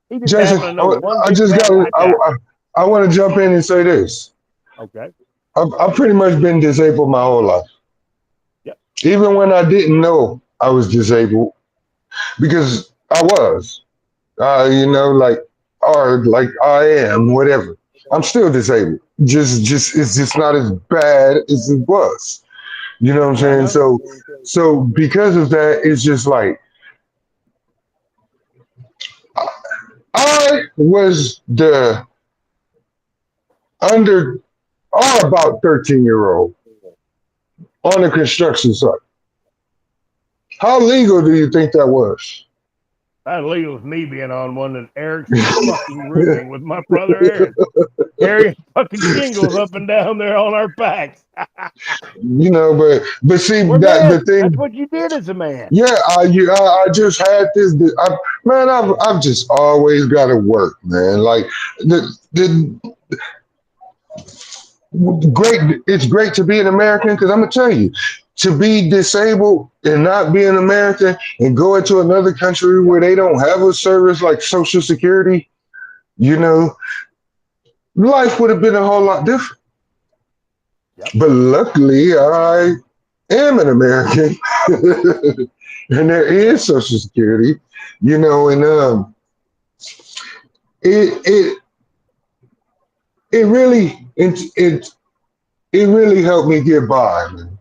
He just Jason, happened to know one I big just fat got. white guy. I want to jump in and say this. Okay. I've pretty much been disabled my whole life. Yep. Even when I didn't know I was disabled, because I was, like I am, whatever. I'm still disabled. Just it's just not as bad as it was. You know what I'm saying? So because of that, it's just like I was the under or about 13-year-old on a construction site. How legal do you think that was? That legal with me being on one that Eric's fucking roofing with my brother Aaron. Carrying fucking shingles up and down there on our backs. But see We're that the men. thing. That's what you did as a man. Yeah, I just had this. I've just always got to work, man. Like the great. It's great to be an American because I'm gonna tell you, to be disabled and not be an American and go into another country where they don't have a service like Social Security, life would have been a whole lot different. Yep. But luckily, I am an American, and there is Social Security, and it really helped me get by, man.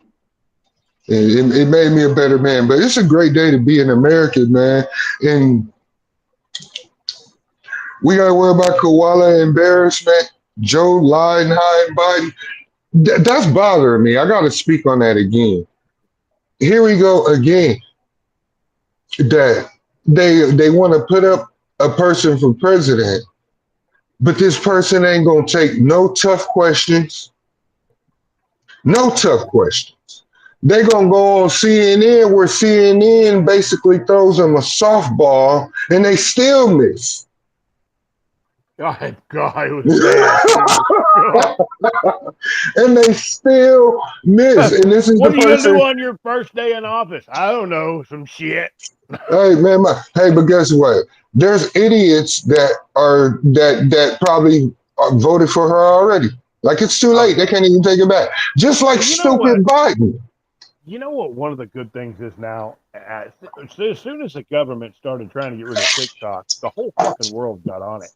It made me a better man. But it's a great day to be an American, man. And we gotta worry about koala embarrassment, Joe Liedenheim, Biden. That's bothering me. I gotta speak on that again. Here we go again. That they want to put up a person for president, but this person ain't gonna take no tough questions. No tough questions. They're gonna go on CNN where CNN basically throws them a softball and they still miss. God, it was bad. And they still miss. And this is What the are you gonna person. do on your first day in office? I don't know, some shit. Hey man, but guess what? There's idiots that probably voted for her already. Like it's too late. They can't even take it back. Just like stupid Biden. You know what? One of the good things is now, as soon as the government started trying to get rid of TikTok, the whole fucking world got on it.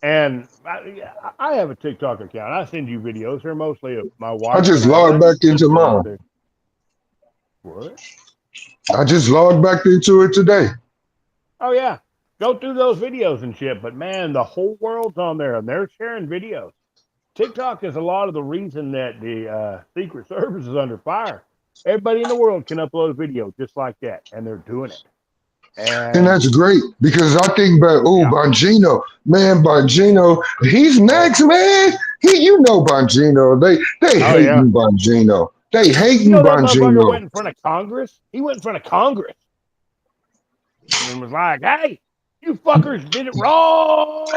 And I have a TikTok account. I send you videos. They're mostly of my wife. I just logged back into mine. What? I just logged back into it today. Oh, yeah. Go through those videos and shit. But, man, the whole world's on there, and they're sharing videos. TikTok is a lot of the reason that the Secret Service is under fire. Everybody in the world can upload a video just like that, and they're doing it. And that's great because I think about Bongino, man, Bongino, he's next, man. Bongino. They hating Bongino. They hating that Bongino. Motherfucker went in front of Congress. He went in front of Congress and was like, "Hey, you fuckers did it wrong."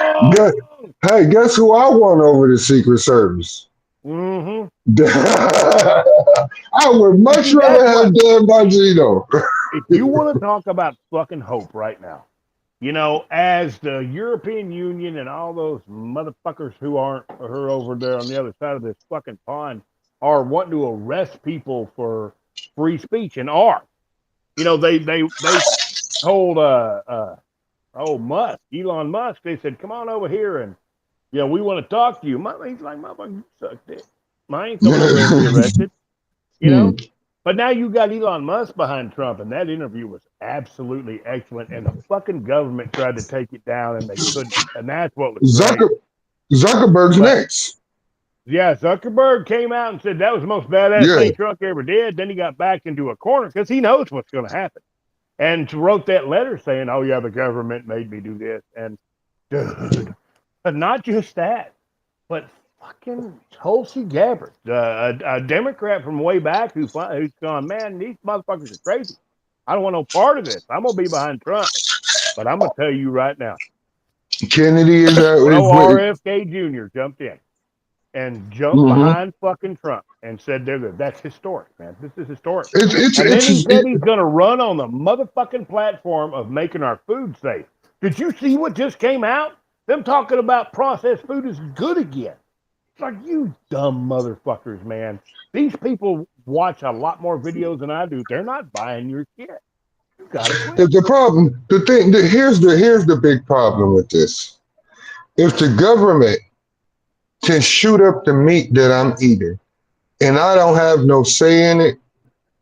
Hey, guess who I want over the Secret Service? Mm-hmm. I would much rather have Dan Bongino. If you want to talk about fucking hope right now, as the European Union and all those motherfuckers who aren't over there on the other side of this fucking pond are wanting to arrest people for free speech and are. They told Elon Musk, they said, come on over here and we want to talk to you. He's like, motherfucker, you suck dick. I ain't going to be arrested. But now you got Elon Musk behind Trump, and that interview was absolutely excellent. And the fucking government tried to take it down, and they couldn't. And that's what was Zuckerberg's next. Yeah, Zuckerberg came out and said that was the most badass thing Trump ever did. Then he got backed into a corner because he knows what's going to happen. And wrote that letter saying, oh, yeah, the government made me do this. And, dude, but not just that, but fucking Tulsi Gabbard, a Democrat from way back who's gone, man, these motherfuckers are crazy. I don't want no part of this. I'm going to be behind Trump. But I'm going to tell you right now, Kennedy is No with, RFK Jr. jumped in and jumped hmm behind fucking Trump and said they're good. That's historic, man. This is historic. it's And then it's he said it, he's going to run on the motherfucking platform of making our food safe. Did you see what just came out? Them talking about processed food is good again. It's like, you dumb motherfuckers, man. These people watch a lot more videos than I do. They're not buying your shit. You got to quit. the problem. Here's the big problem with this. If the government can shoot up the meat that I'm eating, and I don't have no say in it,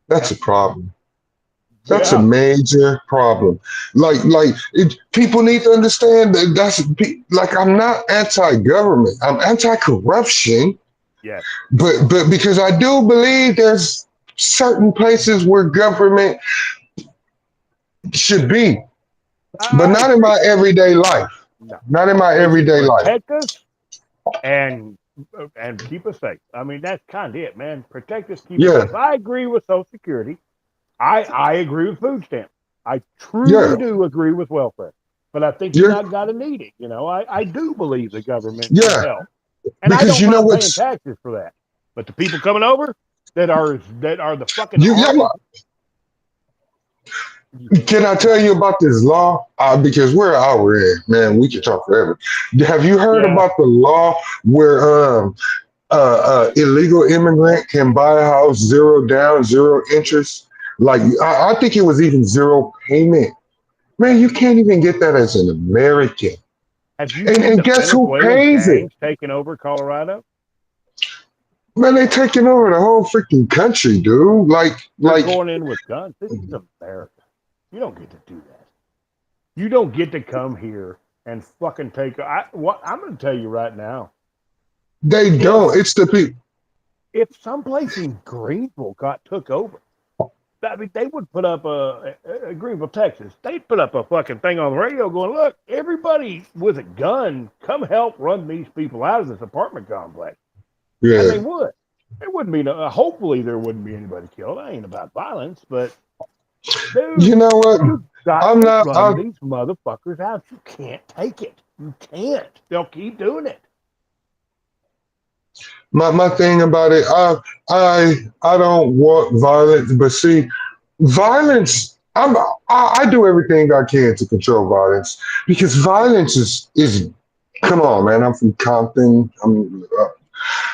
that's a problem. That's a Yeah. major problem. People need to understand that like I'm not anti-government. I'm anti-corruption, Yes. but because I do believe there's certain places where government should be, but not in my everyday life. No. Not in my They should everyday life. protect us and keep us safe. I mean, that's kind of it, man. Protect us, keep us Yeah, safe. I agree with Social Security. I agree with food stamps. I truly yeah, do agree with welfare. But I think you're yeah, not got to need it. You know, I do believe the government should yeah. help. And I Because don't you know mind paying what's taxes for that. But the people coming over that are the fucking you. army. Can I tell you about this law? Because we're an hour in, man. We can talk forever. Have you heard Yeah. about the law where illegal immigrant can buy a house zero down, zero interest? Like I think it was even zero payment. Man, you can't even get that as an American. Have you And seen and the guess who Venezuelan pays it? gangs taking over Colorado? Man, they taking over the whole freaking country, dude. They're going in with guns. This is America. You don't get to do that. You don't get to come here and fucking take. I'm going to tell you right now. they don't. It's the people. If someplace in Greenville got took over, I mean, they would put up a Greenville, Texas. They'd put up a fucking thing on the radio going, "Look, everybody with a gun, come help run these people out of this apartment complex." And they Yeah. would. There wouldn't be no. Hopefully, there wouldn't be anybody killed. I ain't about violence, but dude, You know what? you got I'm to not. run these motherfuckers out. You can't take it. You can't. They'll keep doing it. My thing about it, I don't want violence, but see, violence. I do everything I can to control violence because violence is. Come on, man. I'm from Compton. I'm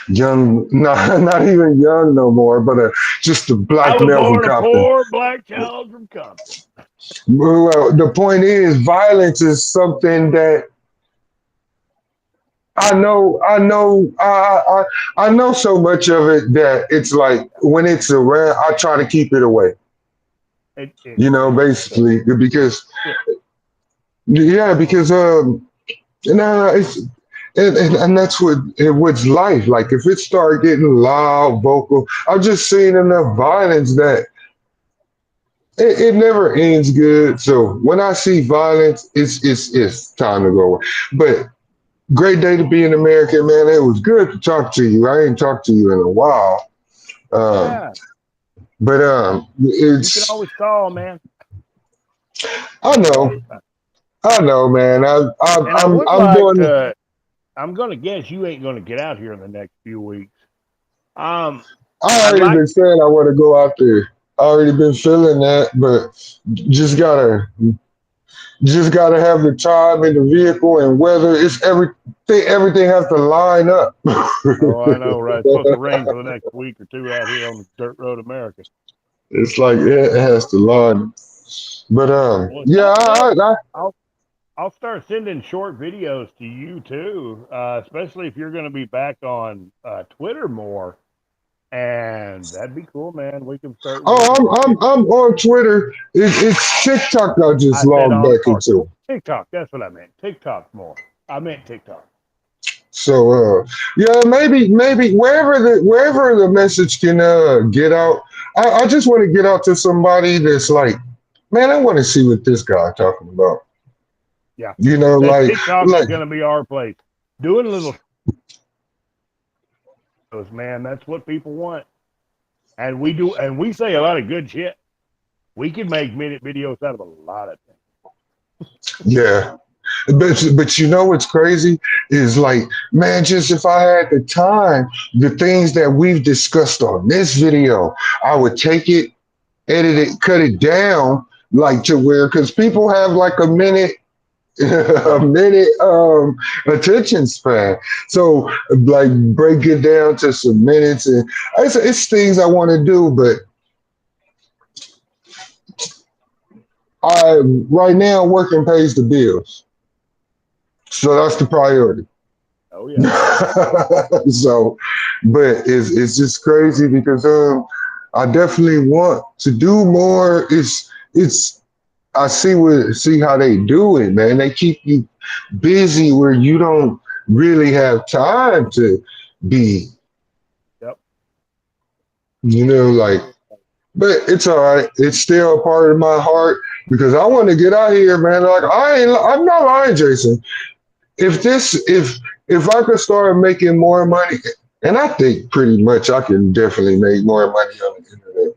young, not even young no more, but just a I black was male from born a Compton. poor black child from Compton. Well, the point is, violence is something that I know so much of it that it's like when it's around, I try to keep it away. Basically because yeah, because it's and that's what's life. Like if it start getting loud, vocal, I've just seen enough violence that it never ends good. So when I see violence, it's time to go away. But great day to be an American, man. It was good to talk to you. I ain't talked to you in a while. Yeah, But you can it's always call, man. I know, man. And I would I'm like doing. to. I'm gonna guess you ain't gonna get out here in the next few weeks. I I'd already like. been saying I want to go out there. I already been feeling that, but just gotta just gotta have the time in the vehicle and weather. It's everything. Everything has to line up. Oh, I know, right? It's supposed to rain for the next week or two out here on the dirt road America. It's like it has to line. But Well, yeah, I'll start sending short videos to you too, especially if you're going to be back on Twitter more. And that'd be cool, man. We can start. I'm on Twitter. It's TikTok. I just I said logged back into. TikTok. That's what I meant. TikTok more. I meant TikTok. So yeah, maybe wherever the message can get out. I just want to get out to somebody that's like, man, I want to see what this guy talking about. Yeah. Like TikTok is going to be our place. Doing little shows, man. That's what people want. And we do, and we say a lot of good shit. We can make minute videos out of a lot of things. yeah. But you know what's crazy is like, man, just if I had the time, the things that we've discussed on this video, I would take it, edit it, cut it down, like to where, because people have like a minute, a Right. minute attention span. So like break it down to some minutes, and it's things I want to do, but I right now working pays the bills, so that's the priority. Oh yeah. So, but it's just crazy because I definitely want to do more. It's I see how they do it, man. They keep you busy where you don't really have time to be, Yep. like. But it's all right. It's still a part of my heart because I want to get out here, man. Like I'm not lying, Jason. If I could start making more money, and I think pretty much I can definitely make more money on the internet.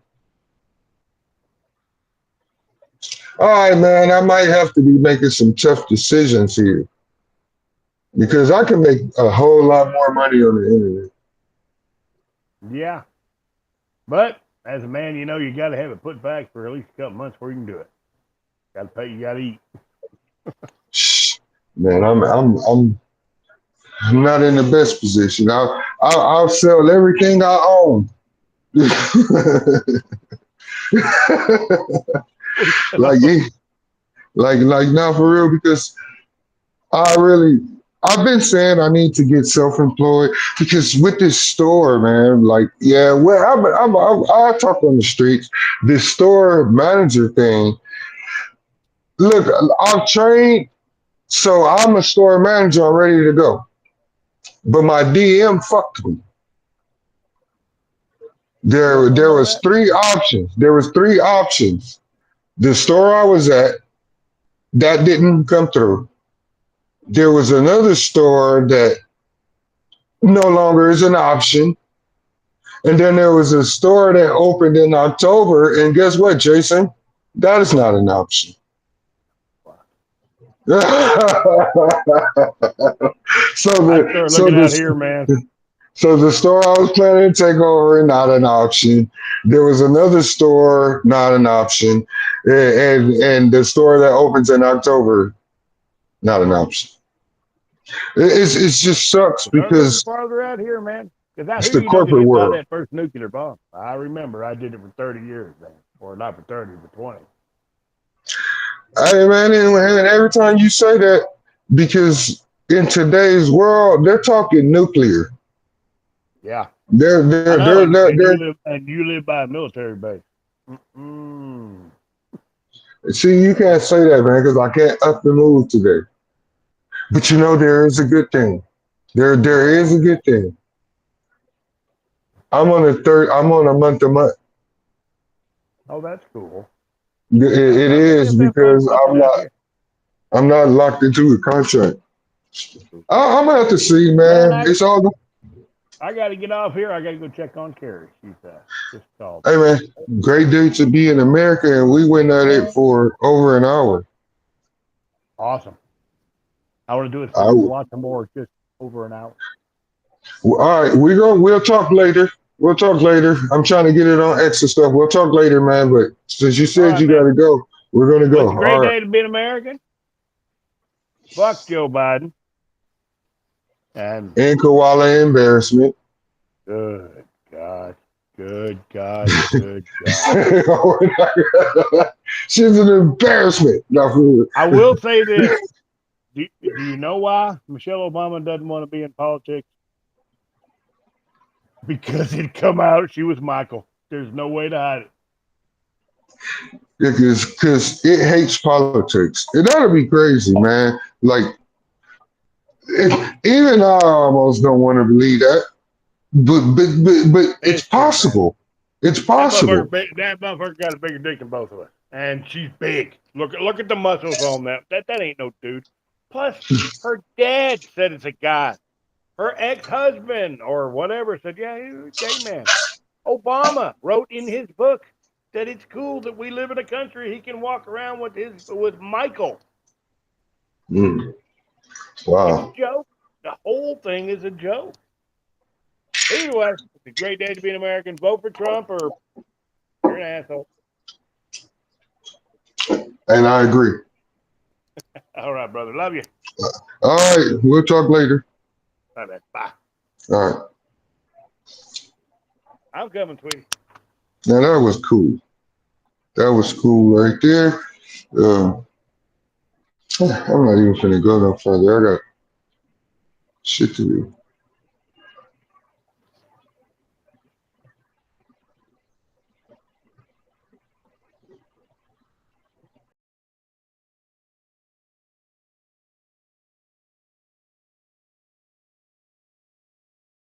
All right, man, I might have to be making some tough decisions here because I can make a whole lot more money on the internet. Yeah. But as a man, you know you got to have it put back for at least a couple months before you can do it. Got to pay. You got to eat. Shh, man, I'm not in the best position. I'll sell everything I own. like yeah, like now for real because I really I've been saying I need to get self-employed because with this store, man, like yeah, well I talk on the streets. This store manager thing. Look, I've trained, so I'm a store manager. I'm ready to go. But my DM fucked me. There was three options. There was three options. The store I was at, that didn't come through. There was another store that no longer is an option. And then there was a store that opened in October. And guess what, Jason? That is not an option. so I start the so looking out the here, man. so the store I was planning to take over, not an option. There was another store, not an option, and the store that opens in October, not an option. It just sucks Start looking because farther out here, man. Because out it's here the you don't get corporate hit by world. that first nuclear bomb. I remember I did it for 30 years, man. Or not for 30, but 20. Hey man, and every time you say that, because in today's world, they're talking nuclear. Yeah. They're I they're know, they're they're, they're and you live by a military base. Mm-mm. See, you can't say that, man, because I can't up and move today. But you know, there is a good thing. There is a good thing. I'm on a month to month. Oh, that's cool. It I bet is that's that fun because something out here. I'm not locked into a contract. I'm gonna have to see, Man, man. It's all I got to get off here. I got to go check on Carrie. She's just called. hey man, great day to be in America, and we went at it for over an hour. Awesome. I want to do it I, for lots more, just over an hour. all right, we'll talk later. We'll talk later. I'm trying to get it on extra stuff. We'll talk later, man. But since you All said right, you man. gotta go, we're gonna Well, go. it's a great All right. day to be an American. Fuck Joe Biden. And And koala embarrassment. good God. Good God. Good God. She's an embarrassment. No, for real. I will say this. Do you know why Michelle Obama doesn't want to be in politics? Because it come out she was Michael. There's no way to hide it. Because it hates politics. And that'll be crazy, man. Like even I almost don't want to believe that. But it's It's true, man. possible. It's possible. That motherfucker got a bigger dick than both of us, and she's big. Look at the muscles on that. That ain't no dude. Plus, her dad said it's a guy. Her ex-husband or whatever said, yeah, he's a gay man. Obama wrote in his book that it's cool that we live in a country he can walk around with Michael. Mm. It's Wow. a joke. The whole thing is a joke. Either way, it's a great day to be an American. Vote for Trump or you're an asshole. And I agree. All right, brother. Love you. All right. We'll talk later. Bye, man. Bye. All right. I'm coming, sweetie. Now that was cool. That was cool right there. I'm not even finna go no further. I got shit to do.